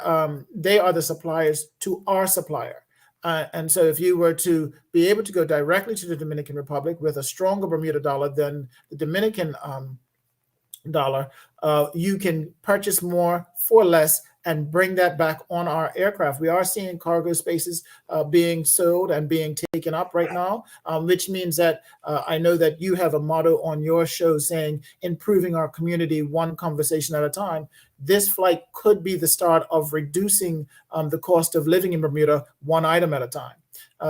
they are the suppliers to our supplier. And so if you were to be able to go directly to the Dominican Republic with a stronger Bermuda dollar than the Dominican dollar, you can purchase more for less and bring that back on our aircraft. We are seeing cargo spaces being sold and being taken up right now, which means that I know that you have a motto on your show saying, improving our community one conversation at a time. This flight could be the start of reducing the cost of living in Bermuda one item at a time.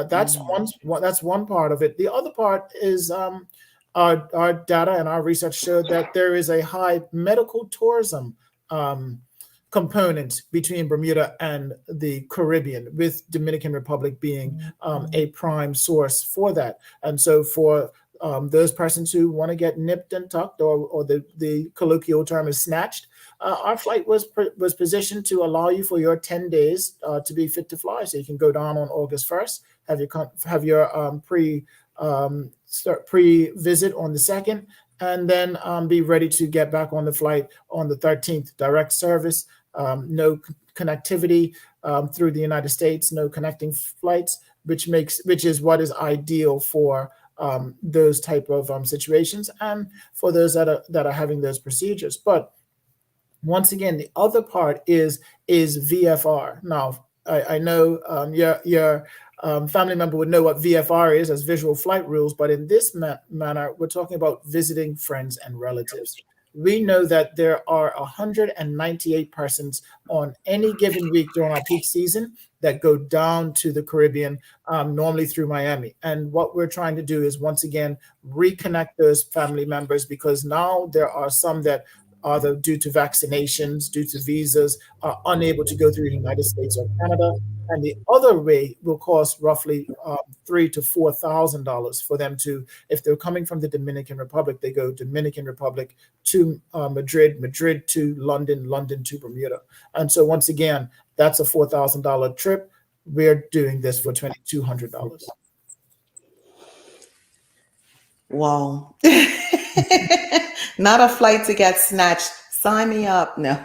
That's one part of it. The other part is our data and our research showed that there is a high medical tourism component between Bermuda and the Caribbean, with Dominican Republic being a prime source for that. And so for those persons who want to get nipped and tucked, or the colloquial term is snatched, our flight was positioned to allow you for your 10 days to be fit to fly. So you can go down on August 1st, have your pre-visit on the 2nd, and then be ready to get back on the flight on the 13th. Direct service, no connectivity through the United States, no connecting flights, which is what is ideal for those type of situations, and for those that are having those procedures. But once again, the other part is VFR. Now, I know your family member would know what VFR is, as visual flight rules, but in this manner, we're talking about visiting friends and relatives. We know that there are 198 persons on any given week during our peak season that go down to the Caribbean, normally through Miami. And what we're trying to do is, once again, reconnect those family members, because now there are some that, either due to vaccinations, due to visas, are unable to go through the United States or Canada. And the other way will cost roughly $3,000 to $4,000 for them to, if they're coming from the Dominican Republic, they go Dominican Republic to Madrid, Madrid to London, London to Bermuda. And so once again, that's a $4,000 trip. We're doing this for $2,200. Wow. Not a flight to get snatched. Sign me up. No.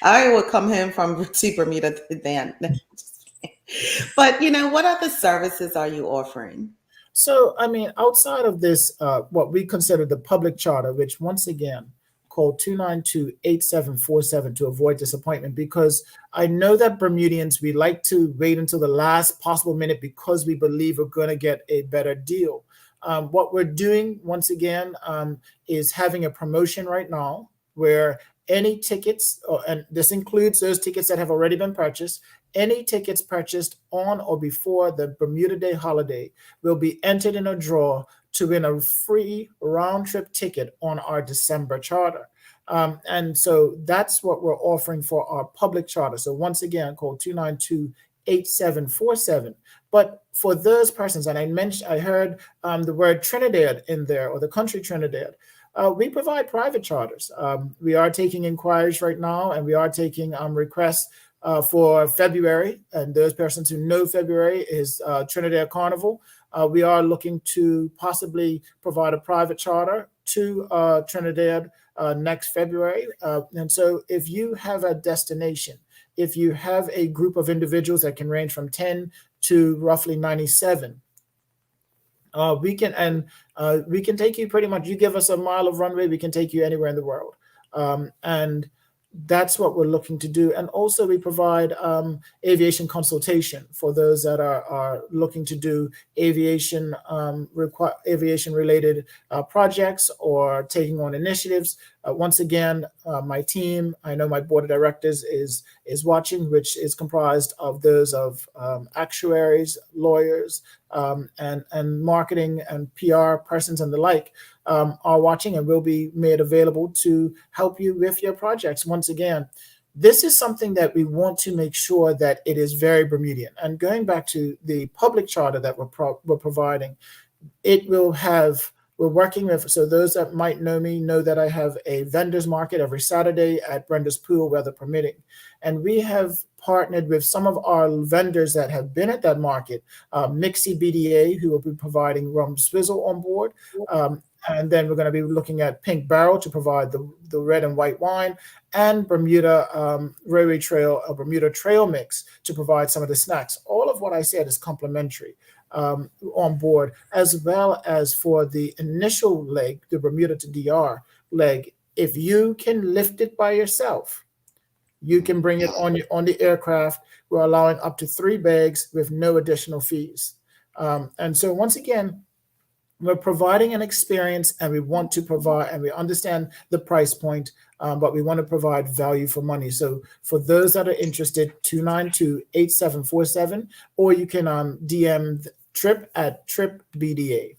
I will come home to Bermuda then. But, what other services are you offering? So, I mean, outside of this, what we consider the public charter, which, once again, call 292-8747 to avoid disappointment, because I know that Bermudians, we like to wait until the last possible minute because we believe we're going to get a better deal. What we're doing, once again, is having a promotion right now where any tickets, and this includes those tickets that have already been purchased, any tickets purchased on or before the Bermuda Day holiday will be entered in a draw to win a free round-trip ticket on our December charter. And so that's what we're offering for our public charter. So once again, call 292-8747. But for those persons, and I heard the word Trinidad in there, or the country Trinidad, we provide private charters. We are taking inquiries right now, and we are taking requests for February. And those persons who know February is Trinidad Carnival. We are looking to possibly provide a private charter to Trinidad next February. And so if you have a destination, if you have a group of individuals that can range from 10 to roughly 97, we can take you pretty much. You give us a mile of runway, we can take you anywhere in the world. And that's what we're looking to do. And also we provide aviation consultation for those that are looking to do aviation related projects or taking on initiatives. Once again, my team, I know my board of directors is watching, which is comprised of those of actuaries, lawyers, and marketing and PR persons and the like, are watching, and will be made available to help you with your projects. Once again, this is something that we want to make sure that it is very Bermudian. And going back to the public charter that we're providing, it will have, we're working with, so those that might know me know that I have a vendors market every Saturday at Brenda's Pool, weather permitting. And we have partnered with some of our vendors that have been at that market, Mixie BDA, who will be providing rum swizzle on board. And then we're going to be looking at Pink Barrel to provide the red and white wine, and Bermuda Railway Trail, a Bermuda Trail Mix to provide some of the snacks. All of what I said is complimentary on board, as well as for the initial leg, the Bermuda to DR leg. If you can lift it by yourself, you can bring it on the aircraft. We're allowing up to 3 bags with no additional fees. And so once again, we're providing an experience, and we want to provide, and we understand the price point, but we want to provide value for money. So for those that are interested, 292-8747, or you can DM Trip at Trip BDA.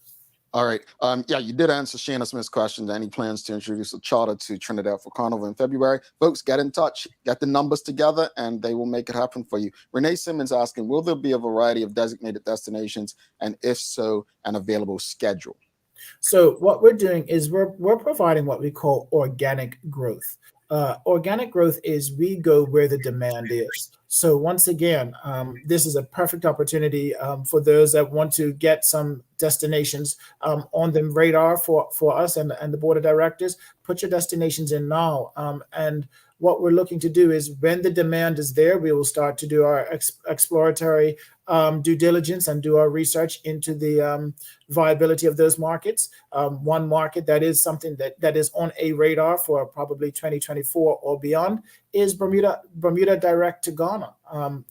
All right. Yeah, you did answer Shanna Smith's question. Any plans to introduce a charter to Trinidad for Carnival in February? Folks, get in touch, get the numbers together, and they will make it happen for you. Renee Simmons asking, will there be a variety of designated destinations? And if so, an available schedule? So what we're doing is we're providing what we call organic growth. Organic growth is we go where the demand is. So once again, this is a perfect opportunity for those that want to get some destinations on the radar for us and the board of directors. Put your destinations in now. And what we're looking to do is when the demand is there, we will start to do our exploratory due diligence and do our research into the viability of those markets. One market that is something that is on a radar for probably 2024 or beyond is Bermuda direct to Ghana.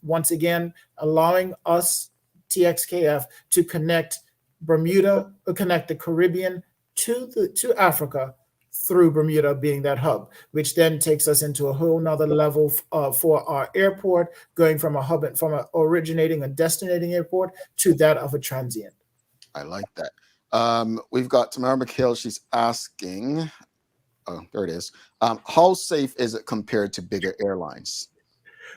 Once again, allowing us, TXKF, to connect Bermuda, connect the Caribbean to Africa through Bermuda being that hub, which then takes us into a whole nother level for our airport, going from a hub, from a originating and destinating airport to that of a transient. I like that. We've got Tamara McHale. She's asking, oh, there it is. How safe is it compared to bigger airlines?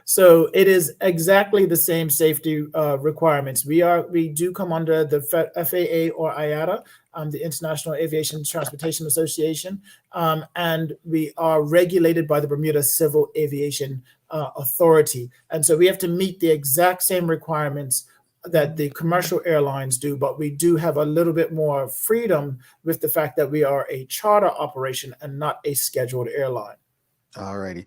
So it is exactly the same safety requirements. We do come under the FAA or IATA, the International Aviation Transportation Association, and we are regulated by the Bermuda Civil Aviation Authority. And so we have to meet the exact same requirements that the commercial airlines do, but we do have a little bit more freedom with the fact that we are a charter operation and not a scheduled airline. All righty.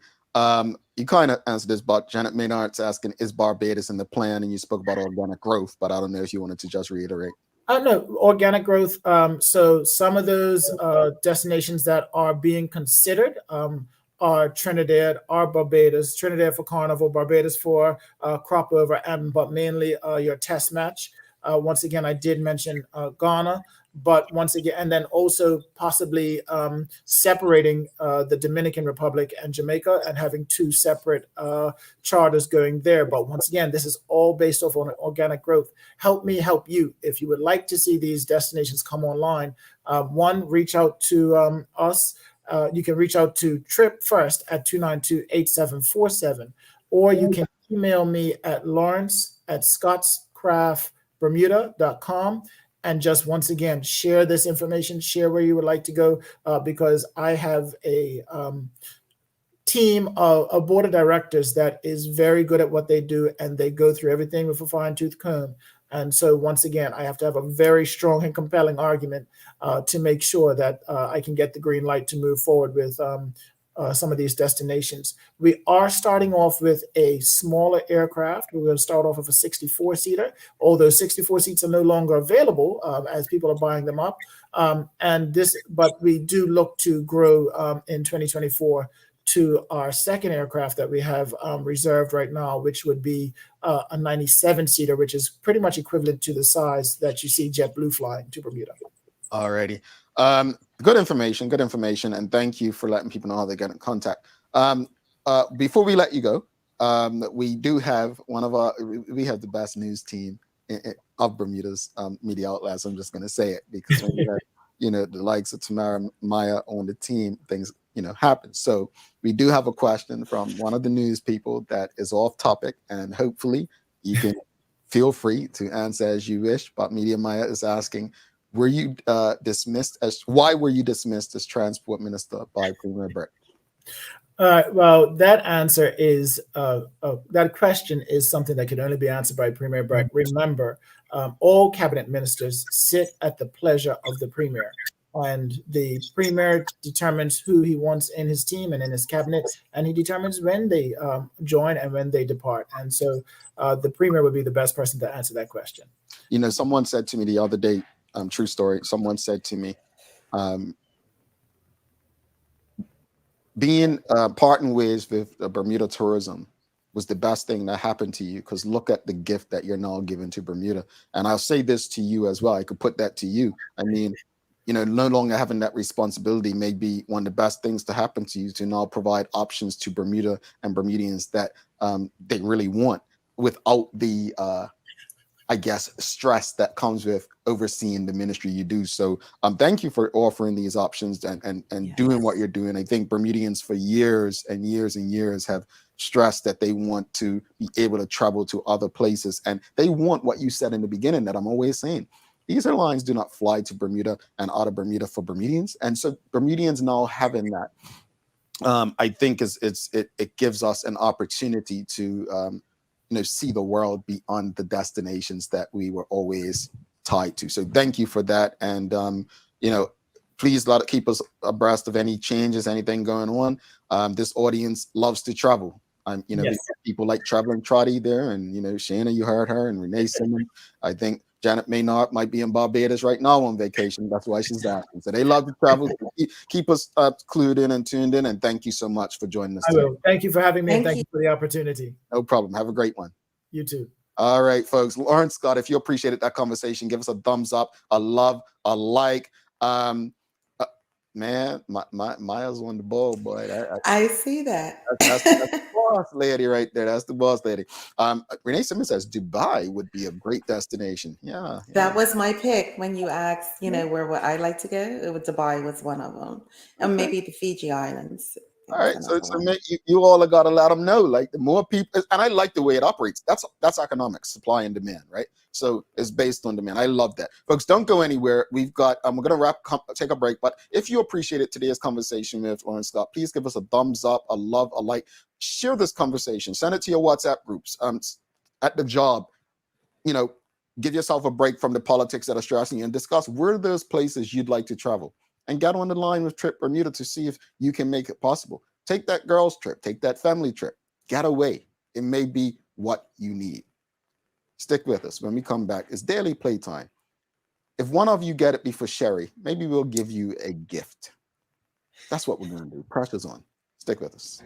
You kind of answered this, but Janet Maynard's asking, is Barbados in the plan? And you spoke about organic growth, but I don't know if you wanted to just reiterate. No, organic growth. So some of those destinations that are being considered are Trinidad, are Barbados, Trinidad for Carnival, Barbados for crop over, but mainly your test match. Once again, I did mention Ghana, but once again, and then also possibly separating the Dominican Republic and Jamaica and having two separate charters going there. But once again, this is all based off on organic growth. Help me help you. If you would like to see these destinations come online, one, reach out to us. You can reach out to Trip First at 292-8747, or you can email me at lawrence@scottscraftbermuda.com. And just once again, share this information, share where you would like to go, because I have a team of a board of directors that is very good at what they do, and they go through everything with a fine-tooth comb. And so once again, I have to have a very strong and compelling argument to make sure that I can get the green light to move forward with some of these destinations. We are starting off with a smaller aircraft. We're going to start off with a 64-seater, although 64 seats are no longer available as people are buying them up. But we do look to grow in 2024 to our second aircraft that we have reserved right now, which would be a 97-seater, which is pretty much equivalent to the size that you see JetBlue flying to Bermuda. All righty. Good information, and thank you for letting people know how they get in contact. Before we let you go, we do have we have the best news team of Bermuda's media outlets. I'm just going to say it because when you have, the likes of Tamara Maya on the team, things happen. So we do have a question from one of the news people that is off topic, and hopefully you can feel free to answer as you wish. But Media Maya is asking, why were you dismissed as transport minister by Premier Brett? Well, that answer is that question is something that can only be answered by Premier Brett. Remember, all cabinet ministers sit at the pleasure of the premier, and the premier determines who he wants in his team and in his cabinet, and he determines when they join and when they depart. And so the premier would be the best person to answer that question. Someone said to me the other day, true story, someone said to me, being parting ways with Bermuda tourism was the best thing that happened to you, because look at the gift that you're now giving to Bermuda. And I'll say this to you as well. I could put that to you. I mean, no longer having that responsibility may be one of the best things to happen to you, to now provide options to Bermuda and Bermudians that they really want without the I guess, stress that comes with overseeing the ministry you do. So thank you for offering these options and Yes. doing what you're doing. I think Bermudians for years and years and years have stressed that they want to be able to travel to other places. And they want what you said in the beginning that I'm always saying. These airlines do not fly to Bermuda and out of Bermuda for Bermudians. And so Bermudians now having that, I think it gives us an opportunity to see the world beyond the destinations that we were always tied to. So thank you for that. And please keep us abreast of any changes, anything going on. This audience loves to travel. Yes. People like Traveling Trotty there, and Shana, you heard her, and Renee Simmons. I think Janet Maynard might be in Barbados right now on vacation. That's why she's asking. So they love to travel. So keep us clued in and tuned in. And thank you so much for joining us. I will. Thank you for having me. And Thank thank you for the opportunity. No problem. Have a great one. You too. All right, folks. Lauren Scott, if you appreciated that conversation, give us a thumbs up, a love, a like. Man, Maya's on the ball, boy. I see that. That's the boss lady right there. That's the boss lady. Renee Simmons says Dubai would be a great destination. Yeah. That was my pick when you asked, where would I like to go? Dubai was one of them, and maybe the Fiji Islands. All right, so you all have got to let them know. Like the more people, and I like the way it operates. That's economics, supply and demand, right? So it's based on demand. I love that, folks. Don't go anywhere. We've got. We're gonna take a break. But if you appreciated today's conversation with Lauren Scott, please give us a thumbs up, a love, a like. Share this conversation. Send it to your WhatsApp groups. At the job, give yourself a break from the politics that are stressing you and discuss where those places you'd like to travel. And get on the line with Trip Bermuda to see if you can make it possible. Take that girls trip, take that family trip, get away. It may be what you need. Stick with us. When we come back, it's daily playtime. If one of you get it before Sherry, maybe we'll give you a gift. That's what we're going to do. Pressure's on. Stick with us.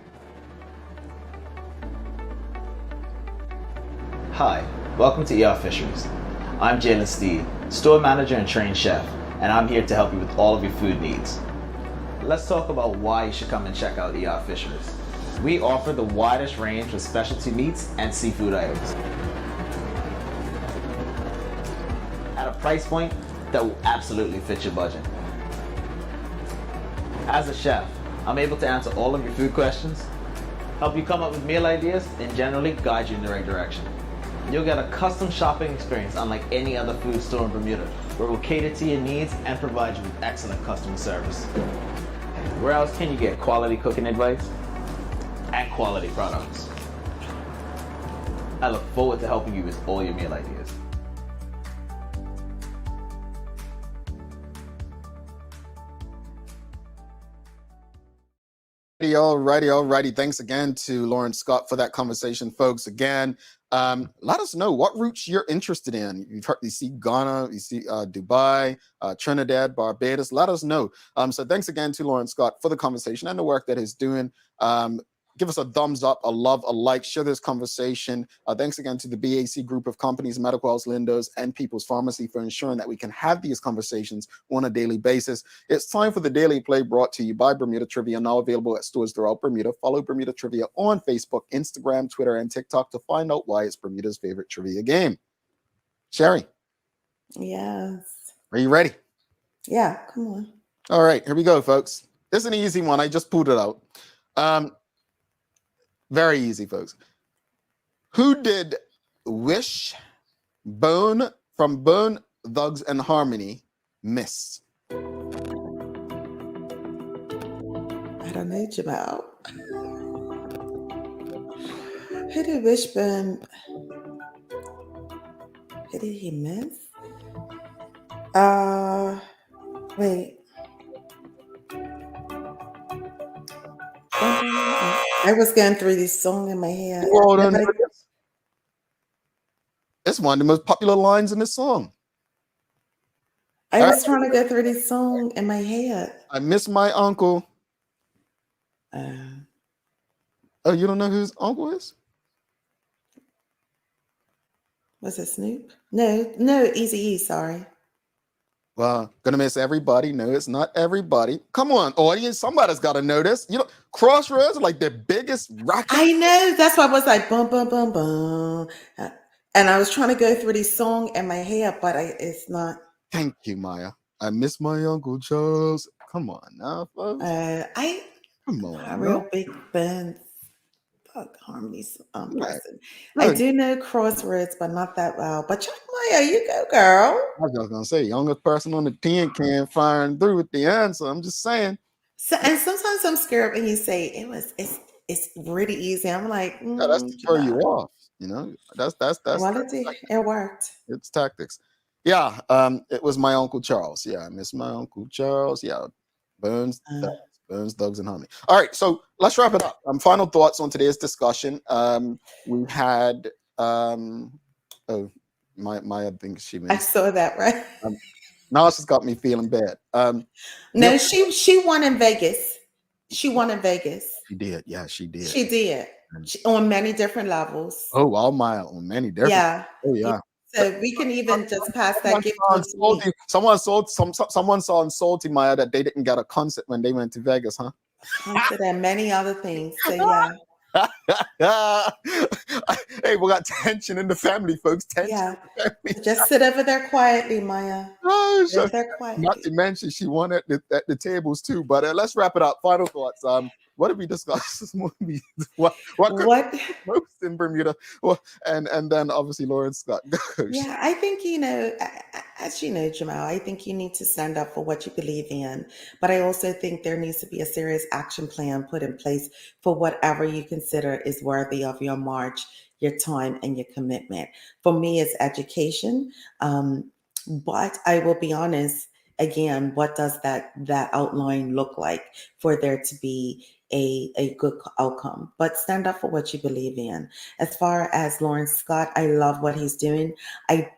Hi, welcome to ER Fisheries. I'm Jalen Steed, store manager and trained chef, and I'm here to help you with all of your food needs. Let's talk about why you should come and check out ER Fisheries. We offer the widest range of specialty meats and seafood items at a price point that will absolutely fit your budget. As a chef, I'm able to answer all of your food questions, help you come up with meal ideas, and generally guide you in the right direction. You'll get a custom shopping experience unlike any other food store in Bermuda, where we'll cater to your needs and provide you with excellent customer service. Where else can you get quality cooking advice and quality products? I look forward to helping you with all your meal ideas. Alrighty. Thanks again to Lauren Scott for that conversation, folks. Again, let us know what routes you're interested in. You see Ghana, you see Dubai, Trinidad, Barbados. Let us know. So thanks again to Lauren Scott for the conversation and the work that he's doing. Give us a thumbs up, a love, a like, share this conversation. Thanks again to the BAC group of companies, Medical House Lindos, and People's Pharmacy for ensuring that we can have these conversations on a daily basis. It's time for the Daily Play brought to you by Bermuda Trivia, now available at stores throughout Bermuda. Follow Bermuda Trivia on Facebook, Instagram, Twitter, and TikTok to find out why it's Bermuda's favorite trivia game. Sherry. Yes. Are you ready? Yeah, come on. All right, here we go, folks. This is an easy one. I just pulled it out. Very easy, folks. Who did Wish Bone from Bone Thugs and Harmony miss? I don't know, Jamal. Who did Wishbone? Who did he miss? Wait. I was going through this song in my head. It's one of the most popular lines in this song. I was trying to go through this song in my head. I miss my uncle. Oh, you don't know who his uncle is? Was it Snoop? No, Eazy-E, sorry. Well, gonna miss everybody. No, it's not everybody. Come on, audience. Somebody's got to know this. You know, Crossroads are like the biggest rock. I know. That's why I was like, bum, bum, bum, bum. And I was trying to go through this song in my head, but it's not. Thank you, Maya. I miss my Uncle Charles. Come on now, folks. Come on. I'm a real big Burns harmonies Right. person. I do know Crossroads, but not that well. But Chuck Maya, you go, girl. I was just gonna say, youngest person on the team can't firing through with the answer. I'm just saying. So, and sometimes I'm scared when you say it's really easy. I'm like, Yeah, that's to throw you off. You know, that's well, it worked. It's tactics. Yeah, it was my Uncle Charles. Yeah, I miss my Uncle Charles. Yeah, Burns, Doug's, and Honey. All right, so let's wrap it up. Final thoughts on today's discussion. We had Maya thinks she missed. I saw that, right? Now she's got me feeling bad. No, she won in Vegas. She won in Vegas. She did. Yeah, she did. She did. On many different levels. Oh, wow, Maya, on many different. Yeah. Oh, yeah. So we can even just pass that gift. Someone saw on Salty Maya that they didn't get a concert when they went to Vegas, huh? Concert and many other things. So yeah. Hey, we got tension in the family, folks. Tension. Yeah. Just sit over there quietly, Maya. Oh, sit over there quietly. Not to mention she won at the tables too. But let's wrap it up. Final thoughts. What did we discuss this movie? What most in Bermuda? Well, and then obviously Lauren Scott. Yeah, I think as you know, Jamal, I think you need to stand up for what you believe in. But I also think there needs to be a serious action plan put in place for whatever you consider is worthy of your march, your time, and your commitment. For me, it's education. But I will be honest. Again, what does that outline look like for there to be a good outcome? But stand up for what you believe in. As far as Lawrence Scott, I love what he's doing. I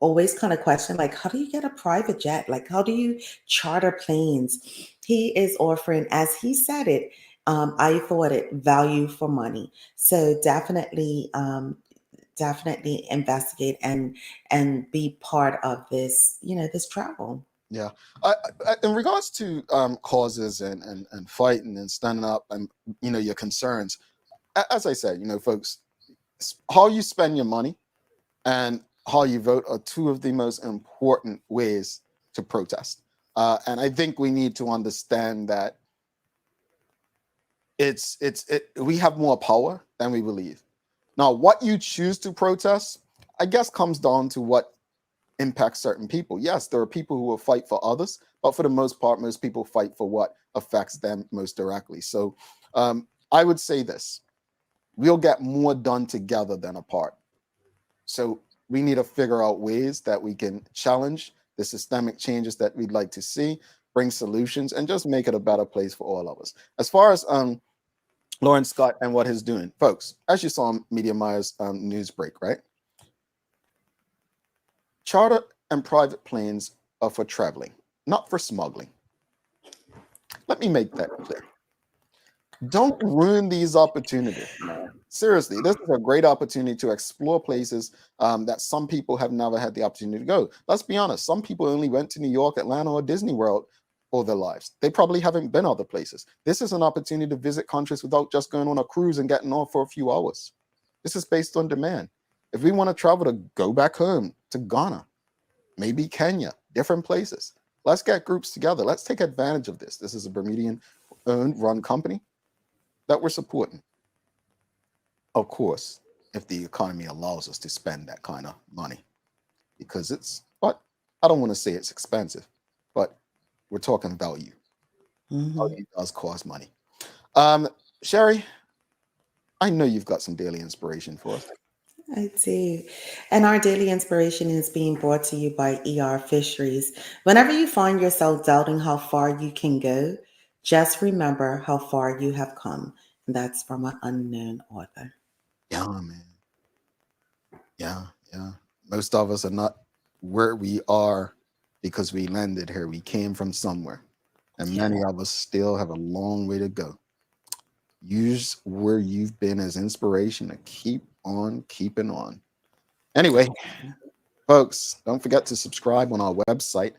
always kind of question, like, how do you get a private jet? Like, how do you charter planes? He is offering, as he said it, I thought it, value for money. So definitely investigate and be part of this, this travel. Yeah. In regards to causes and fighting and standing up and, your concerns, as I said, folks, how you spend your money and how you vote are two of the most important ways to protest. And I think we need to understand that we have more power than we believe. Now, what you choose to protest, I guess, comes down to what impacts certain people. Yes, there are people who will fight for others, but for the most part, most people fight for what affects them most directly. So I would say this: we'll get more done together than apart. So we need to figure out ways that we can challenge the systemic changes that we'd like to see, bring solutions, and just make it a better place for all of us. As far as Lawrence Scott and what he's doing, folks, as you saw in Media Maya's news break, right? Charter and private planes are for traveling, not for smuggling. Let me make that clear. Don't ruin these opportunities. Seriously, this is a great opportunity to explore places that some people have never had the opportunity to go. Let's be honest. Some people only went to New York, Atlanta, or Disney World all their lives. They probably haven't been other places. This is an opportunity to visit countries without just going on a cruise and getting off for a few hours. This is based on demand. If we want to travel to go back home to Ghana, maybe Kenya, different places, let's get groups together. Let's take advantage of this. This is a Bermudian-owned, run company that we're supporting. Of course, if the economy allows us to spend that kind of money, because but I don't want to say it's expensive, but we're talking value. Value does cost money. Sherry, I know you've got some daily inspiration for us. I do. And our daily inspiration is being brought to you by ER Fisheries. Whenever you find yourself doubting how far you can go, just remember how far you have come. And that's from an unknown author. Yeah, man. Yeah. Most of us are not where we are because we landed here. We came from somewhere. And many of us still have a long way to go. Use where you've been as inspiration to keep on keeping on. Anyway, folks, don't forget to subscribe on our website.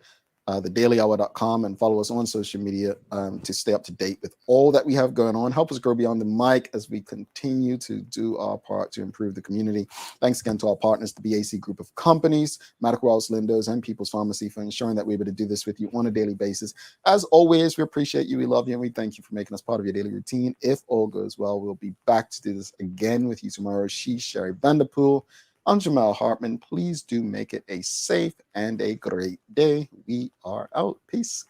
thedailyhour.com, and follow us on social media to stay up to date with all that we have going on. Help us grow beyond the mic as we continue to do our part to improve the community. Thanks again to our partners, the BAC Group of Companies, Medical House Lindos, and People's Pharmacy, for ensuring that we're able to do this with you on a daily basis. As always, we appreciate you, we love you, and we thank you for making us part of your daily routine. If all goes well, we'll be back to do this again with you tomorrow. She's Sherry Vanderpool. I'm Jamal Hartman. Please do make it a safe and a great day. We are out. Peace.